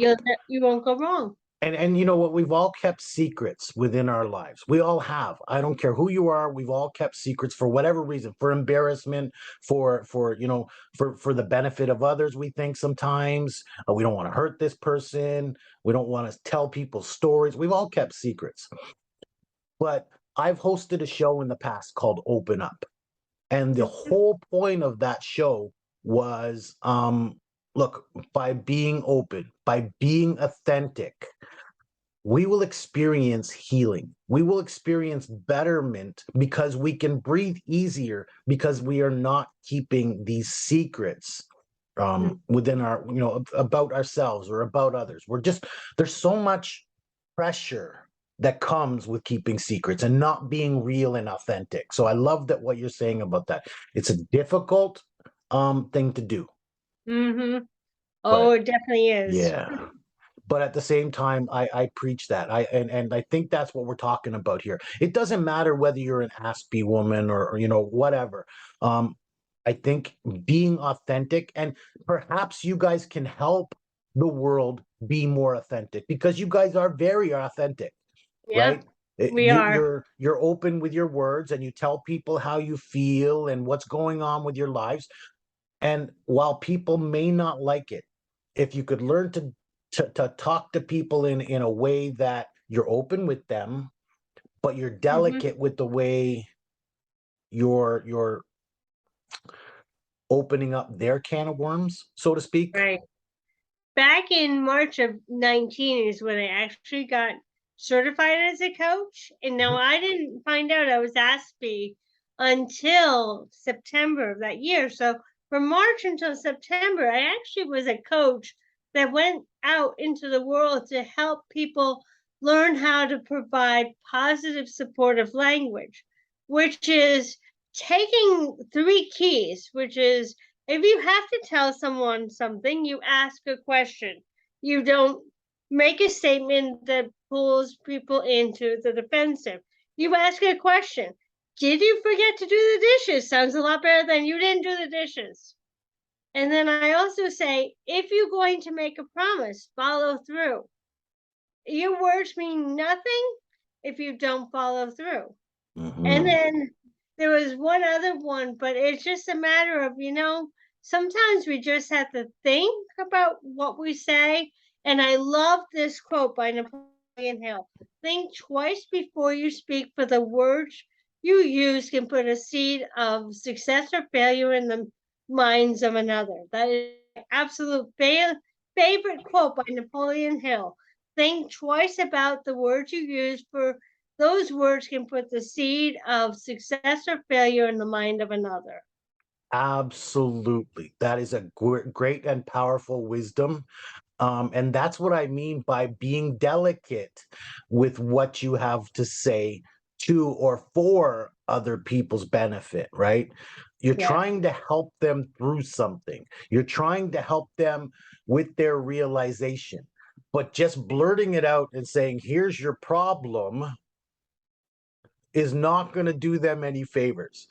you won't go wrong. And you know what? We've all kept secrets within our lives. We all have. I don't care who you are. We've all kept secrets for whatever reason, for embarrassment, for for the benefit of others. We think sometimes we don't want to hurt this person. We don't want to tell people stories. We've all kept secrets. But I've hosted a show in the past called Open Up, and the Mhm. whole point of that show was, look, by being open, by being authentic, we will experience healing. We will experience betterment because we can breathe easier because we are not keeping these secrets Mm. within our, about ourselves or about others. There's so much pressure that comes with keeping secrets and not being real and authentic. So I love that what you're saying about that. It's a difficult thing to do, Mhm. Oh, but it definitely is. yeah. But at the same time, I preach that. And I think that's what we're talking about here. It doesn't matter whether you're an Aspie woman or whatever. Um, I think being authentic, and perhaps you guys can help the world be more authentic because you guys are very authentic, Yeah, right? we are. You're open with your words and you tell people how you feel and what's going on with your lives. And while people may not like it, if you could learn to talk to people in a way that you're open with them, but you're Mhm. delicate with the way you're opening up their can of worms, so to speak. Right. Back in March of 19 is when I actually got certified as a coach, and now Mhm. I didn't find out I was Aspie until September of that year. So from March until September, I actually was a coach that went out into the world to help people learn how to provide positive supportive language, which is taking 3 keys, which is, if you have to tell someone something, you ask a question. You don't make a statement that pulls people into the defensive. You ask a question. Did you forget to do the dishes? Sounds a lot better than you didn't do the dishes. And then I also say, if you're going to make a promise, follow through. Your words mean nothing if you don't follow through. And Mhm. then there was one other one, but it's just a matter of, sometimes we just have to think about what we say. And I love this quote by Napoleon Hill: think twice before you speak, for the words you use can put a seed of success or failure in the minds of another. That is my absolute favorite quote by Napoleon Hill. Think twice about the words you use, for those words can put the seed of success or failure in the mind of another. Absolutely. That is a great and powerful wisdom. And that's what I mean by being delicate with what you have to say to or for other people's benefit, right? You're Yeah. trying to help them through something, you're trying to help them with their realization. But just blurting it out and saying, here's your problem, is not going to do them any favors,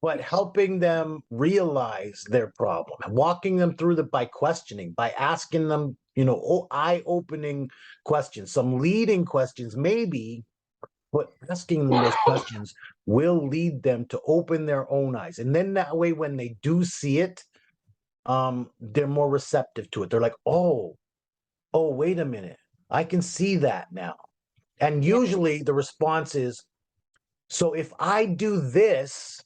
but helping them realize their problem, walking them through the by questioning, by asking them, eye-opening questions, some leading questions, maybe, but asking them those questions will lead them to open their own eyes. And then that way, when they do see it, they're more receptive to it. They're like, oh, wait a minute. I can see that now. And Yeah. usually the response is, so if I do this,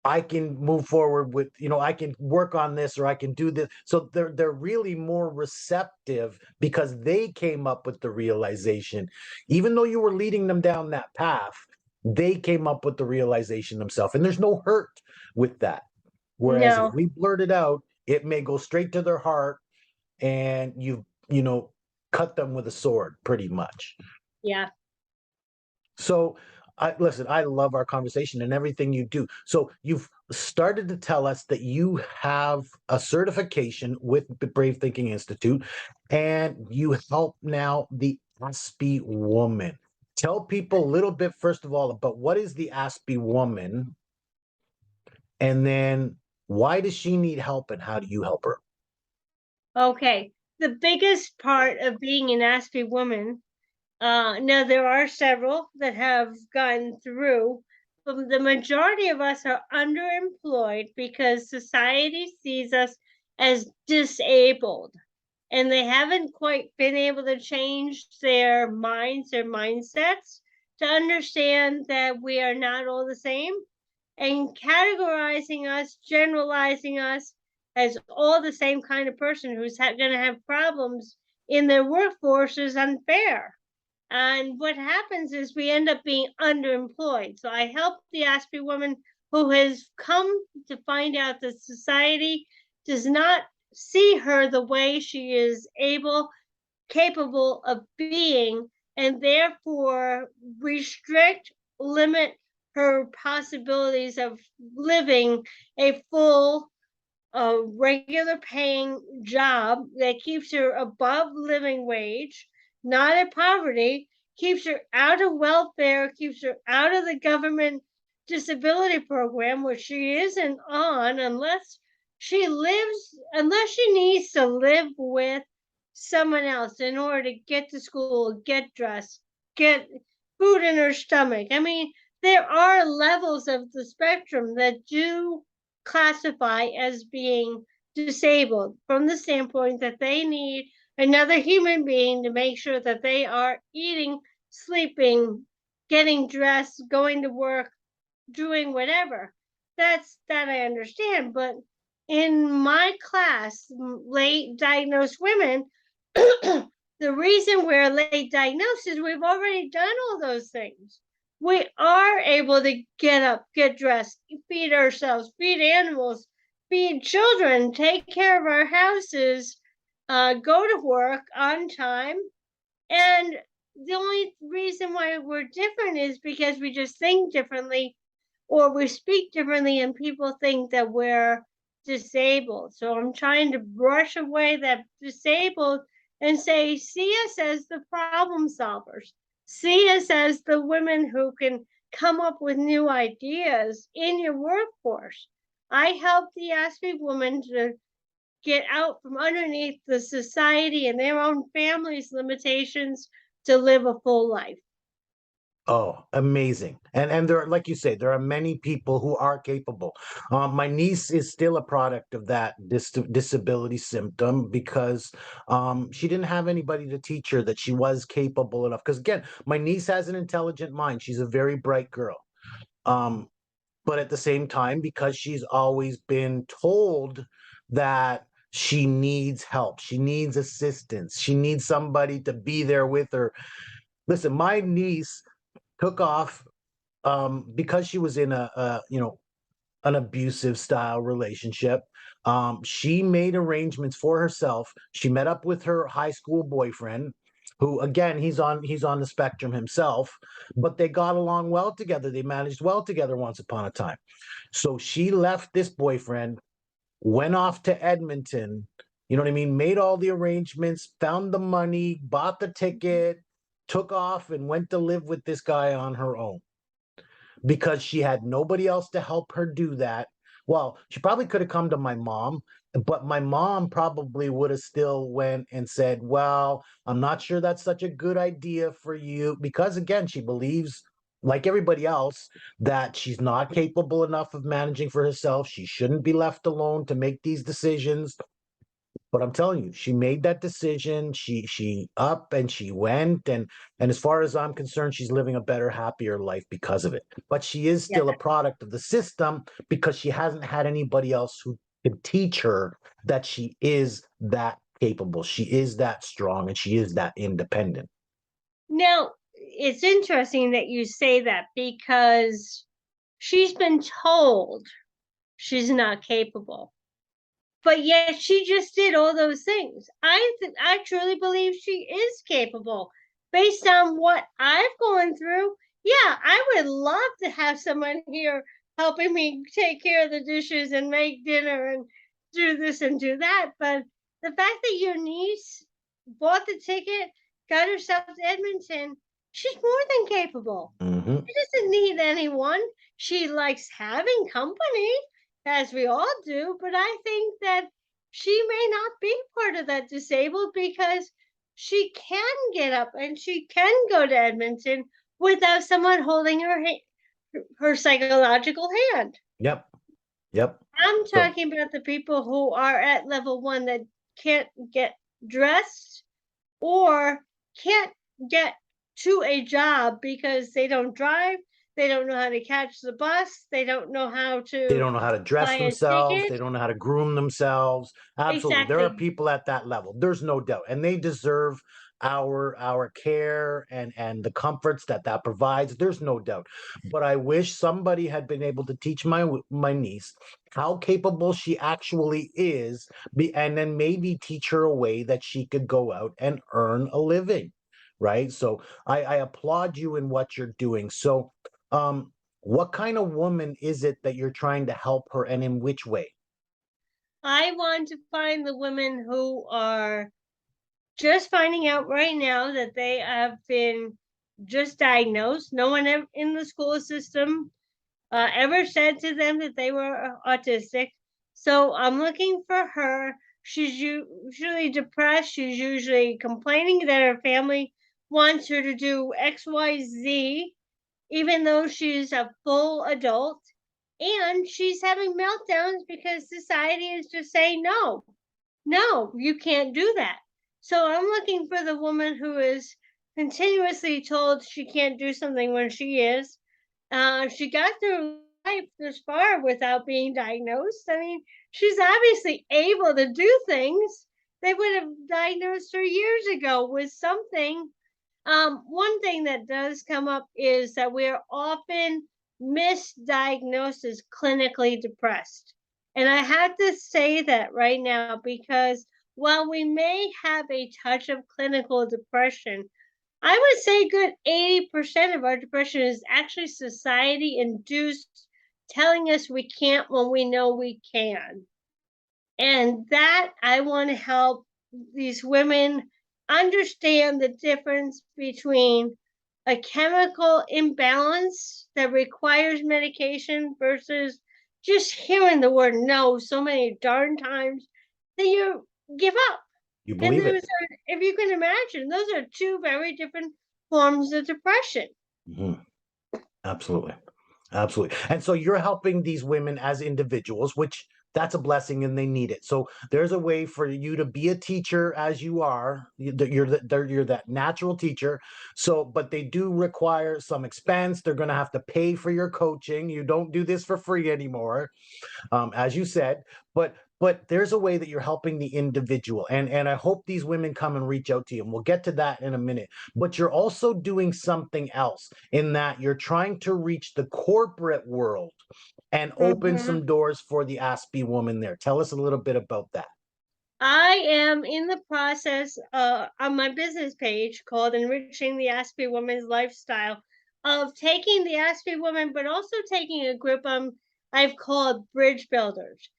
I can move forward with, I can work on this or I can do this. So they're really more receptive because they came up with the realization. Even though you were leading them down that path, they came up with the realization themselves. And there's no hurt with that. Whereas if No. we blurt it out, it may go straight to their heart and you cut them with a sword, pretty much. Yeah. So, listen, I love our conversation and everything you do. So, you've started to tell us that you have a certification with the Brave Thinking Institute, and you help now the Aspie Woman. Tell people a little bit, first of all, about what is the Aspie Woman, and then why does she need help, and how do you help her? Okay. The biggest part of being an Aspie woman, now there are several that have gone through, but the majority of us are underemployed because society sees us as disabled, and they haven't quite been able to change their minds, their mindsets to understand that we are not all the same, and categorizing us, generalizing us as all the same kind of person who's going to have problems in their workforce is unfair. And what happens is we end up being underemployed. So I help the Aspie woman who has come to find out that society does not see her the way she is capable of being, and therefore restrict, limit her possibilities of living a full, regular paying job that keeps her above living wage, not at poverty, keeps her out of welfare, keeps her out of the government disability program, which she isn't on unless she needs to live with someone else in order to get to school, get dressed, get food in her stomach. I mean, there are levels of the spectrum that do classify as being disabled from the standpoint that they need another human being to make sure that they are eating, sleeping, getting dressed, going to work, doing whatever. That I understand. But in my class, late diagnosed women, the reason we're late diagnosed is we've already done all those things. We are able to get up, get dressed, feed ourselves, feed animals, feed children, take care of our houses, go to work on time. And the only reason why we're different is because we just think differently or we speak differently, and people think that we're disabled. So I'm trying to brush away that disabled and say, see us as the problem solvers. See us as the women who can come up with new ideas in your workforce. I help the Aspie woman to get out from underneath the society and their own family's limitations to live a full life. Oh, amazing. And there are, like you say, there are many people who are capable. My niece is still a product of that disability symptom because she didn't have anybody to teach her that she was capable enough. Because again, my niece has an intelligent mind. She's a very bright girl. Um, but at the same time, because she's always been told that she needs help, she needs assistance, she needs somebody to be there with her. Listen, my niece took off because she was in a an abusive style relationship. She made arrangements for herself. She met up with her high school boyfriend, who again he's on the spectrum himself, but they got along well together. They managed well together once upon a time. So she left this boyfriend, went off to Edmonton. You know what I mean? Made all the arrangements, found the money, bought the ticket, took off, and went to live with this guy on her own because she had nobody else to help her do that. Well, she probably could have come to my mom, but my mom probably would have still went and said, "Well, I'm not sure that's such a good idea for you," because again, she believes like everybody else that she's not capable enough of managing for herself. She shouldn't be left alone to make these decisions. But I'm telling you, she made that decision. She up and she went, and as far as I'm concerned, she's living a better, happier life because of it. But she is Yeah. still a product of the system because she hasn't had anybody else who could teach her that she is that capable, she is that strong, and she is that independent. Now, it's interesting that you say that because she's been told she's not capable. but yet she just did all those things. I truly believe she is capable based on what I've gone through. Yeah, I would love to have someone here helping me take care of the dishes and make dinner and do this and do that. But the fact that your niece bought the ticket, got herself to Edmonton, she's more than capable. Hmm. She doesn't need anyone. She likes having company, as we all do, but I think that she may not be part of that disabled because she can get up and she can go to Edmonton without someone holding her psychological hand. Yep. Yep. I'm So talking about the people who are at level 1 that can't get dressed or can't get to a job because they don't drive, they don't know how to catch the bus, they don't know how they to don't know how to buy dress a themselves. ticket. They don't know how to groom themselves. Absolutely. There are Exactly. people at that level. There's no doubt. And they deserve our care and the comforts that that provides. There's no doubt. But I wish somebody had been able to teach my niece how capable she actually is, and then maybe teach her a way that she could go out and earn a living. Right. So I applaud you in what you're doing. So what kind of woman is it that you're trying to help her, and in which way? I want to find the women who are just finding out right now that they have been just diagnosed. No one in the school system ever said to them that they were autistic. So I'm looking for her. She's usually depressed. She's usually complaining that her family wants her to do XYZ, even though she's a full adult. And she's having meltdowns because society is just saying, no, no, you can't do that. So I'm looking for the woman who is continuously told she can't do something when she is. She got through life this far without being diagnosed. I mean, she's obviously able to do things. They would have diagnosed her years ago with something. One thing that does come up is that we're often misdiagnosed as clinically depressed. And I have to say that right now because while we may have a touch of clinical depression, I would say good 80% of our depression is actually society induced, telling us we can't when we know we can. And that I want to help these women understand the difference between a chemical imbalance that requires medication versus just hearing the word no so many darn times that you give up. You And believe those it? are, if you can imagine, those are two very different forms of depression. Mhm. Absolutely. Absolutely. And so you're helping these women as individuals, which that's a blessing and they need it. So there's a way for you to be a teacher as you are. You're that natural teacher. So, but they do require some expense. They're going to have to pay for your coaching. You don't do this for free anymore, as you said. But there's a way that you're helping the individual, and I hope these women come and reach out to you. And we'll get to that in a minute. But you're also doing something else in that you're trying to reach the corporate world and open Mhm. some doors for the Aspie woman there. Tell us a little bit about that. I am in the process on my business page called Enriching the Aspie Woman's Lifestyle of taking the Aspie woman, but also taking a group I've called bridge builders.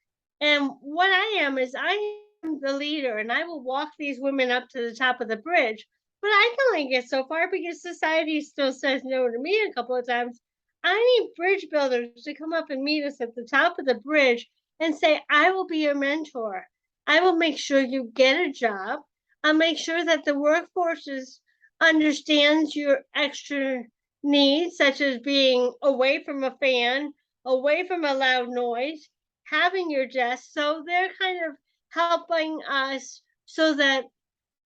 And what I am is I am the leader and I will walk these women up to the top of the bridge, but I can only get so far because society still says no to me a couple of times. I need bridge builders to come up and meet us at the top of the bridge and say, I will be your mentor. I will make sure you get a job. I'll make sure that the workforce understands your extra needs, such as being away from a fan, away from a loud noise, having your desk. So they're kind of helping us so that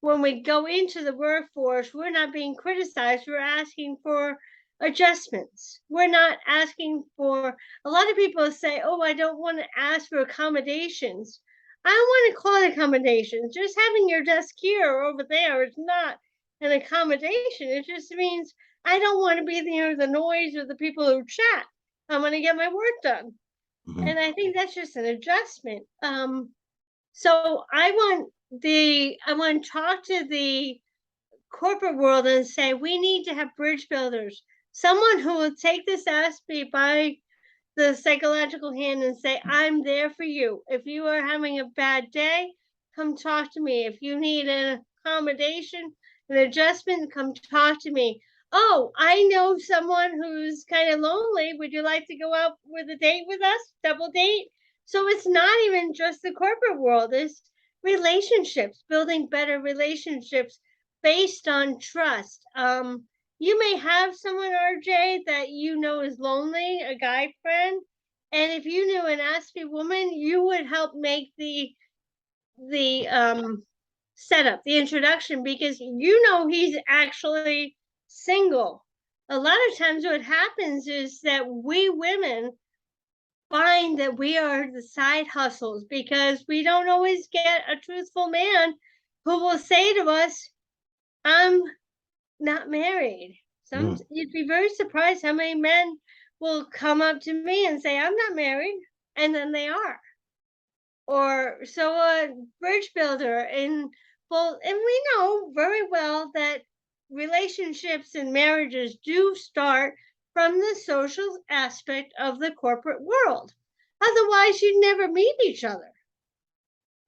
when we go into the workforce, we're not being criticized. We're asking for adjustments. We're not asking for, a lot of people say, oh, I don't want to ask for accommodations. I don't want to call it accommodations. Just having your desk here or over there is not an accommodation. It just means I don't want to be near the noise or the people who chat. I'm going to get my work done. Mhm. And I think that's just an adjustment. So I want to talk to the corporate world and say we need to have bridge builders, someone who will take this Aspie by the psychological hand and say, I'm there for you. If you are having a bad day, come talk to me. If you need an accommodation, an adjustment, come talk to me. Oh, I know someone who's kind of lonely. Would you like to go out with a date with us? Double date? So it's not even just the corporate world, it's relationships, building better relationships based on trust. You may have someone, RJ, that you know is lonely, a guy friend, and if you knew an Aspie woman, you would help make the setup, the introduction, because you know he's actually single. A lot of times, what happens is that we women find that we are the side hustles because we don't always get a truthful man who will say to us, "I'm not married." Some Mm, You'd be very surprised how many men will come up to me and say, "I'm not married," and then they are. Or so a bridge builder in both, and we know very well that relationships and marriages do start from the social aspect of the corporate world. Otherwise, you'd never meet each other.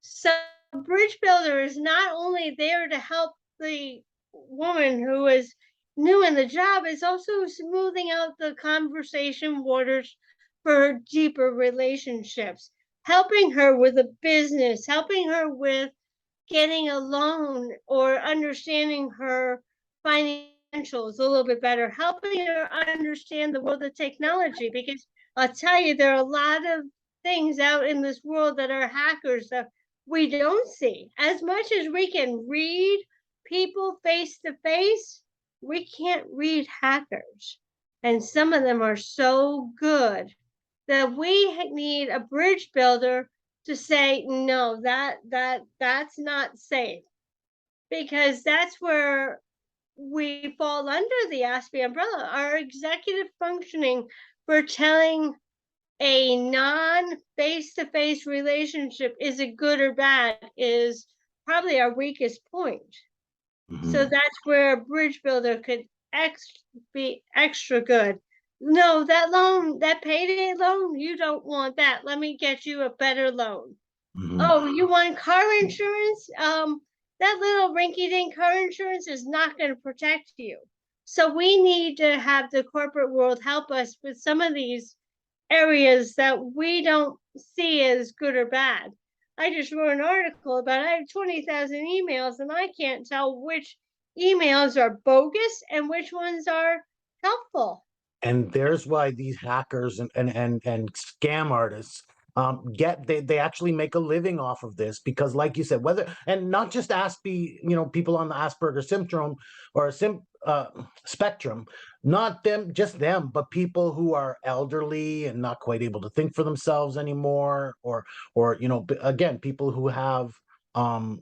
So, bridge builder is not only there to help the woman who is new in the job, is also smoothing out the conversation waters for deeper relationships, helping her with a business, helping her with getting a loan or understanding her financials a little bit better, helping her understand the world of technology. Because I'll tell you, there are a lot of things out in this world that are hackers that we don't see. As much as we can read people face to face, we can't read hackers. And some of them are so good that we need a bridge builder to say no, that's not safe, because that's where we fall under the Aspie umbrella. Our executive functioning for telling a non face-to-face relationship is it good or bad is probably our weakest point. So mhm, that's where a bridge builder could be extra good. No, that loan, that payday loan, you don't want that. Let me get you a better loan. mhm, Oh, you want car insurance? That little rinky-dink car insurance is not going to protect you. So we need to have the corporate world help us with some of these areas that we don't see as good or bad. I just wrote an article about I have 20,000 emails and I can't tell which emails are bogus and which ones are helpful. and there's why these hackers and scam artists they actually make a living off of this, because like you said, whether, and not just Aspie, people on the Asperger syndrome or spectrum, not them, just them, but people who are elderly and not quite able to think for themselves anymore, or again, people who have um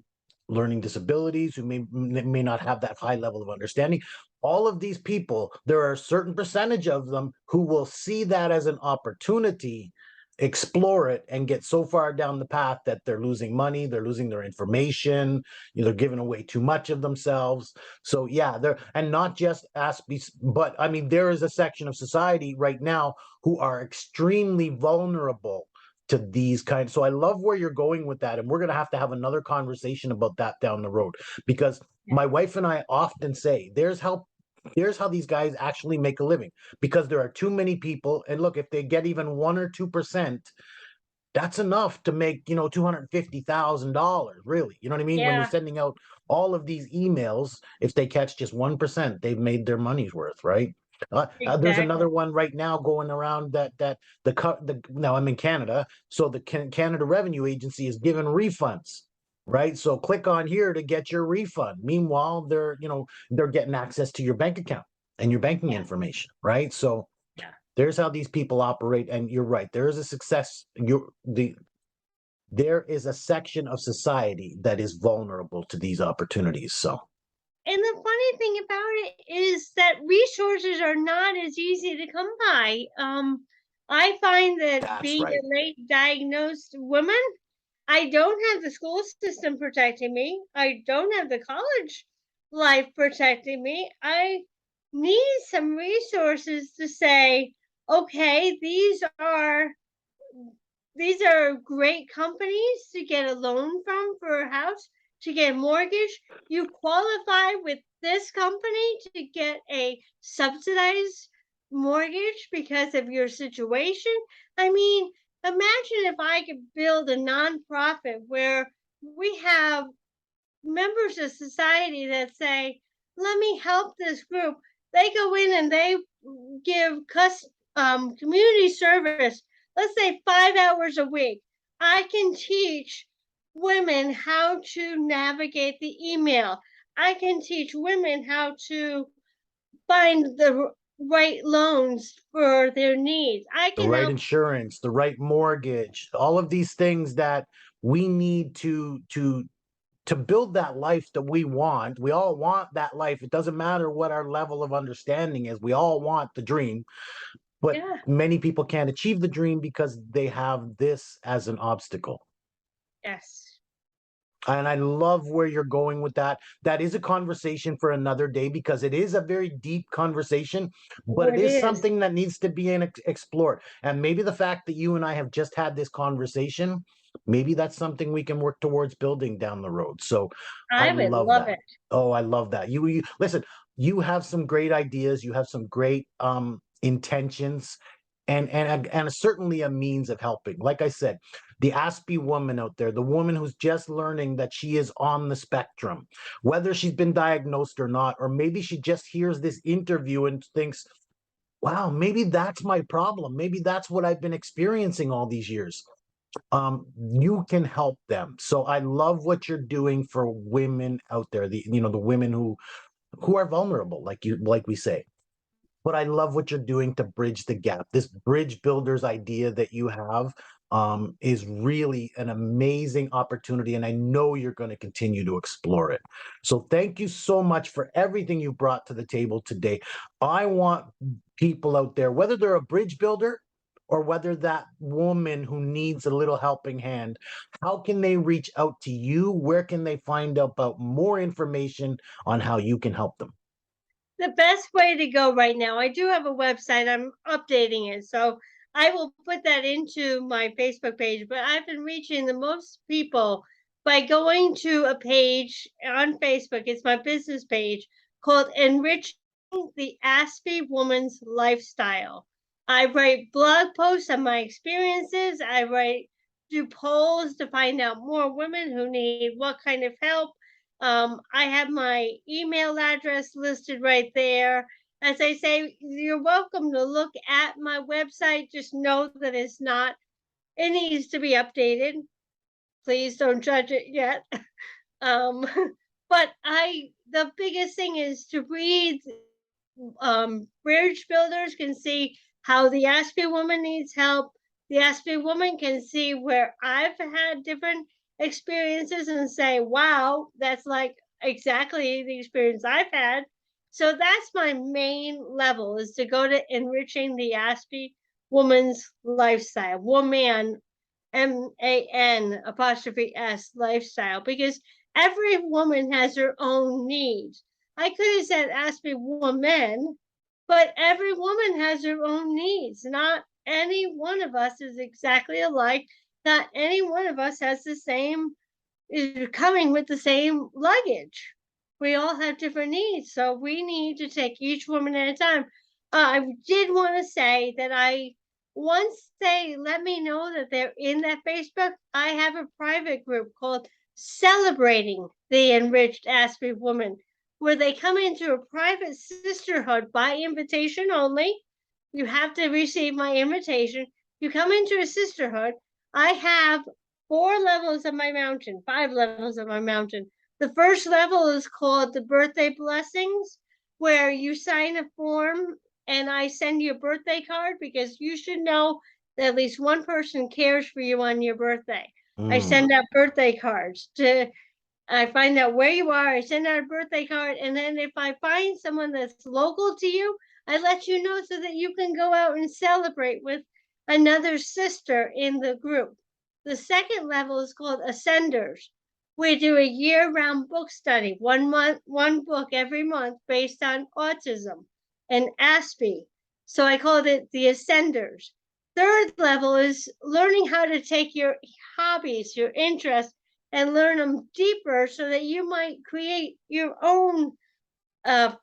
learning disabilities, who may not have that high level of understanding. All of these people, there are a certain percentage of them who will see that as an opportunity, explore it, and get so far down the path that they're losing money, they're losing their information, they're giving away too much of themselves. So yeah, there, and not just Aspies, but I mean, there is a section of society right now who are extremely vulnerable to these kinds. So I love where you're going with that, and we're going to have another conversation about that down the road, because Yeah. my wife and I often say here's how these guys actually make a living, because there are too many people. And look, if they get even 1 or 2%, that's enough to make $250,000, really. You know what I mean? When you're Yeah, sending out all of these emails, if they catch just 1%, they've made their money's worth, right? There's exactly. another one right now going around that the now I'm in Canada, so the Canada Revenue Agency is giving refunds, right? So click on here to get your refund. Meanwhile, they're getting access to your bank account and your banking Yeah, information, right? So yeah. there's how these people operate, and you're right. There is a success. There is a section of society that is vulnerable to these opportunities. So And the funny thing about it is that resources are not as easy to come by. I find that that's being right. a late diagnosed woman, I don't have the school system protecting me. I don't have the college life protecting me. I need some resources to say, okay, these are great companies to get a loan from for a house, to get a mortgage. You qualify with this company to get a subsidized mortgage because of your situation. I mean, imagine if I could build a nonprofit where we have members of society that say, let me help this group. They go in and they give community service, let's say 5 hours a week. I can teach women how to navigate the email. I can teach women how to find the right loans for their needs. I The can right help. insurance, the right mortgage, all of these things that we need to build that life that we want. We all want that life. It doesn't matter what our level of understanding is. We all want the dream, but Yeah, many people can't achieve the dream because they have this as an obstacle. yes. And I love where you're going with that. That is a conversation for another day because it is a very deep conversation, but Oh, it it is is. something that needs to be explored. And maybe the fact that you and I have just had this conversation, maybe that's something we can work towards building down the road. So I I would love love that. it. Oh, I love that. You listen, you have some great ideas, you have some great intentions and certainly a means of helping. Like I said, the Aspie woman out there, the woman who's just learning that she is on the spectrum, whether she's been diagnosed or not, or maybe she just hears this interview and thinks, wow, maybe that's my problem. Maybe that's what I've been experiencing all these years. You can help them. So I love what you're doing for women out there, the women who are vulnerable, like we say. But I love what you're doing to bridge the gap. This bridge builders idea that you have is really an amazing opportunity, and I know you're going to continue to explore it. So thank you so much for everything you brought to the table today. I want people out there, whether they're a bridge builder or whether that woman who needs a little helping hand, how can they reach out to you? Where can they find out about more information on how you can help them? The best way to go right now, I do have a website, I'm updating it, so I will put that into my Facebook page, but I've been reaching the most people by going to a page on Facebook. It's my business page called Enriching the Aspie Woman's Lifestyle. I write blog posts on my experiences. I write do polls to find out more women who need what kind of help. I have my email address listed right there. As I say, you're welcome to look at my website. Just know that it needs to be updated. Please don't judge it yet. Um, but the biggest thing is to read. Bridge builders can see how the Aspie woman needs help. The Aspie woman can see where I've had different experiences and say, wow, that's like exactly the experience I've had. So that's my main level, is to go to enriching the Aspie woman's lifestyle, woman, MAN apostrophe S lifestyle, because every woman has her own needs. I could have said Aspie woman, but every woman has her own needs. Not any one of us is exactly alike. Not any one of us has the same, is coming with the same luggage. We all have different needs, so we need to take each woman at a time. I did want to say that once they let me know that they're in that Facebook, I have a private group called Celebrating the Enriched Aspie Woman, where they come into a private sisterhood by invitation only. You have to receive my invitation. You come into a sisterhood. I have 4 levels of my mountain, 5 levels of my mountain. The first level is called the birthday blessings, where you sign a form and I send you a birthday card, because you should know that at least one person cares for you on your birthday. I Mm. send out birthday cards to I find out where you are, I send out a birthday card, and then if I find someone that's local to you, I let you know so that you can go out and celebrate with another sister in the group. The second level is called Ascenders. We do a year-round book study, 1 month, one book every month based on autism and Aspie. So I called it the Ascenders. Third level is learning how to take your hobbies, your interests, and learn them deeper so that you might create your own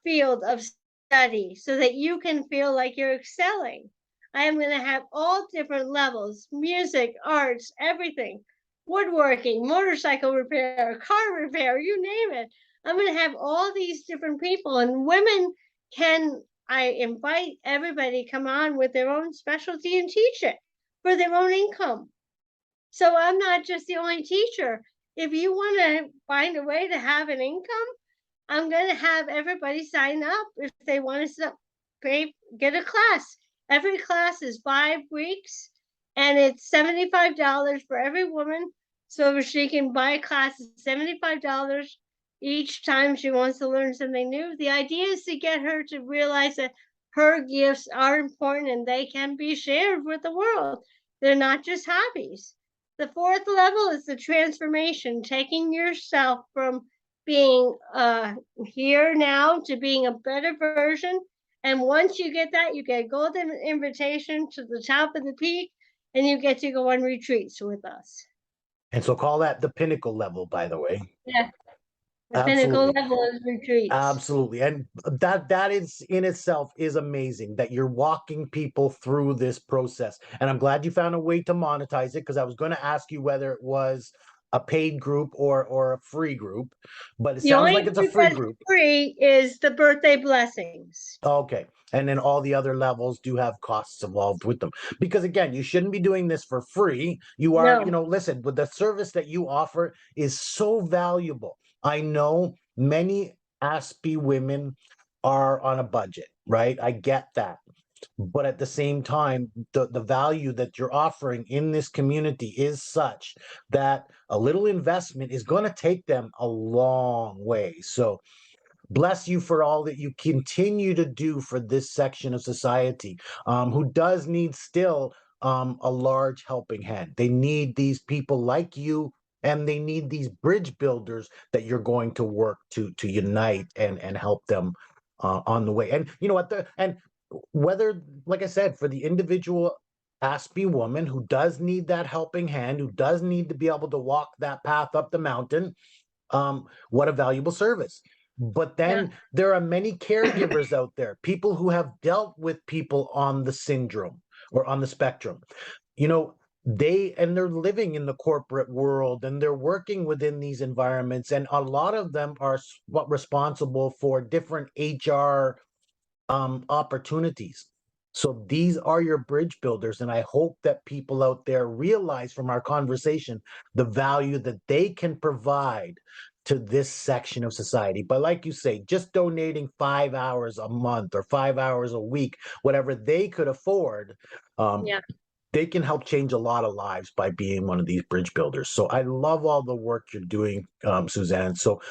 field of study so that you can feel like you're excelling. I am going to have all different levels: music, arts, everything, woodworking, motorcycle repair, car repair, you name it. I'm going to have all these different people, and women can. I invite everybody to come on with their own specialty and teach it for their own income. So I'm not just the only teacher. If you want to find a way to have an income, I'm going to have everybody sign up if they want to pay, get a class. Every class is 5 weeks, and it's $75 for every woman. So she can buy a class at $75 each time she wants to learn something new. The idea is to get her to realize that her gifts are important and they can be shared with the world. They're not just hobbies. The fourth level is the transformation, taking yourself from being here now to being a better version. And once you get that, you get a golden invitation to the top of the peak, and you get to go on retreats with us. And so call that the pinnacle level, by the way. Yeah, the pinnacle Absolutely. level is retreats. Absolutely. And that is in itself is amazing that you're walking people through this process. And I'm glad you found a way to monetize it, because I was going to ask you whether it was a paid group or a free group, but it The sounds only like it's a group free that's group. free is the birthday blessings. Okay. And then all the other levels do have costs involved with them. Because again, you shouldn't be doing this for free. You are, No, listen, but the service that you offer is so valuable. I know many Aspie women are on a budget, right? I get that. But at the same time, the value that you're offering in this community is such that a little investment is going to take them a long way. So bless you for all that you continue to do for this section of society, who does need still a large helping hand. They need these people like you, and they need these bridge builders that you're going to work to unite and help them on the way. And you know what? And whether, like I said, for the individual Aspie woman who does need that helping hand, who does need to be able to walk that path up the mountain, what a valuable service. But yeah, then there are many caregivers out there, people who have dealt with people on the syndrome or on the spectrum. You know, they're living in the corporate world and they're working within these environments, and a lot of them are responsible for different HR opportunities. So these are your bridge builders, and I hope that people out there realize from our conversation the value that they can provide to this section of society. But like you say, just donating 5 hours a month or 5 hours a week, whatever they could afford, um, yeah. they can help change a lot of lives by being one of these bridge builders. So I love all the work you're doing, Suzanne. So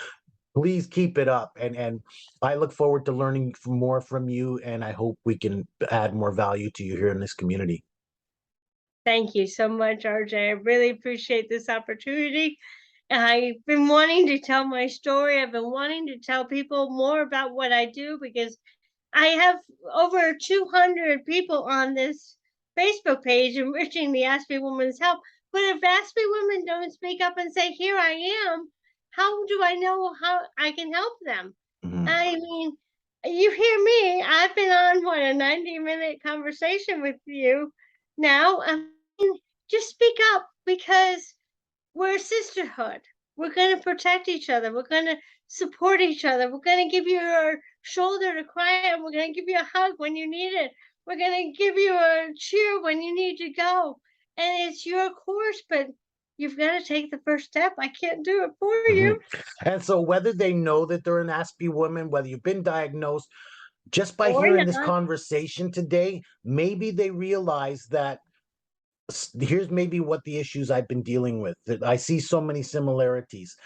please keep it up, and I look forward to learning more from you, and I hope we can add more value to you here in this community. Thank you so much, RJ. I really appreciate this opportunity. I've been wanting to tell my story. I've been wanting to tell people more about what I do because I have over 200 people on this Facebook page enriching the Aspie Women's Health. But if Aspie women don't speak up and say, "Here I am," how do I know how I can help them? Mhm. I mean, you hear me. I've been on what, a 90-minute conversation with you now. I mean, just speak up because we're a sisterhood. We're going to protect each other. We're going to support each other. We're going to give you our shoulder to cry on. We're going to give you a hug when you need it. We're going to give you a cheer when you need to go. And it's your course, but you've got to take the first step. I can't do it for Mhm. you. And so, whether they know that they're an Aspie woman, whether you've been diagnosed, just by Or hearing this not. conversation today, maybe they realize that here's maybe what the issues I've been dealing with. That I see so many similarities.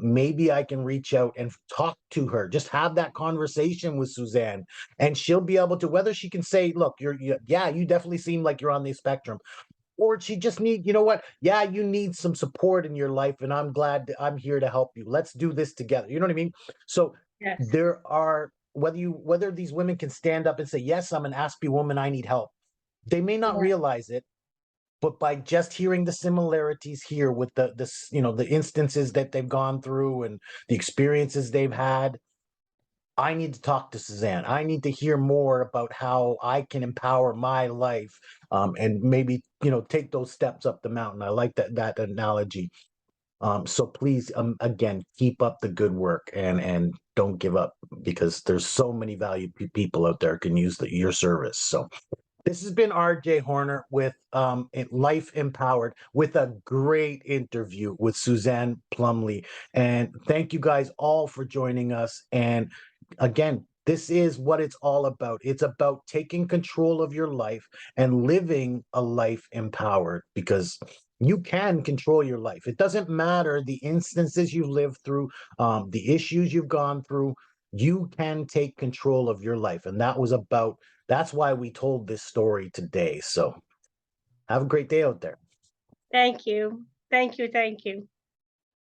Maybe I can reach out and talk to her. Just have that conversation with Suzanne, and she'll be able to. Whether she can say, "Look, yeah, you definitely seem like you're on the spectrum," or she just need, you know what? Yeah, you need some support in your life, and I'm glad that I'm here to help you. Let's do this together. You know what I mean? So Yes. there are whether these women can stand up and say, yes, I'm an Aspie woman, I need help. They may not Yeah. realize it, but by just hearing the similarities here with the instances that they've gone through and the experiences they've had, I need to talk to Suzanne. I need to hear more about how I can empower my life, and maybe take those steps up the mountain. I like that analogy. So please, again, keep up the good work and don't give up, because there's so many valued people out there can use your service. So this has been RJ Horner with Life Empowered, with a great interview with Suzanne Plumley. And thank you guys all for joining us. And again, this is what it's all about. It's about taking control of your life and living a life empowered, because you can control your life. It doesn't matter the instances you've lived through, the issues you've gone through. You can take control of your life. And that's why we told this story today. So have a great day out there. Thank you. Thank you. Thank you.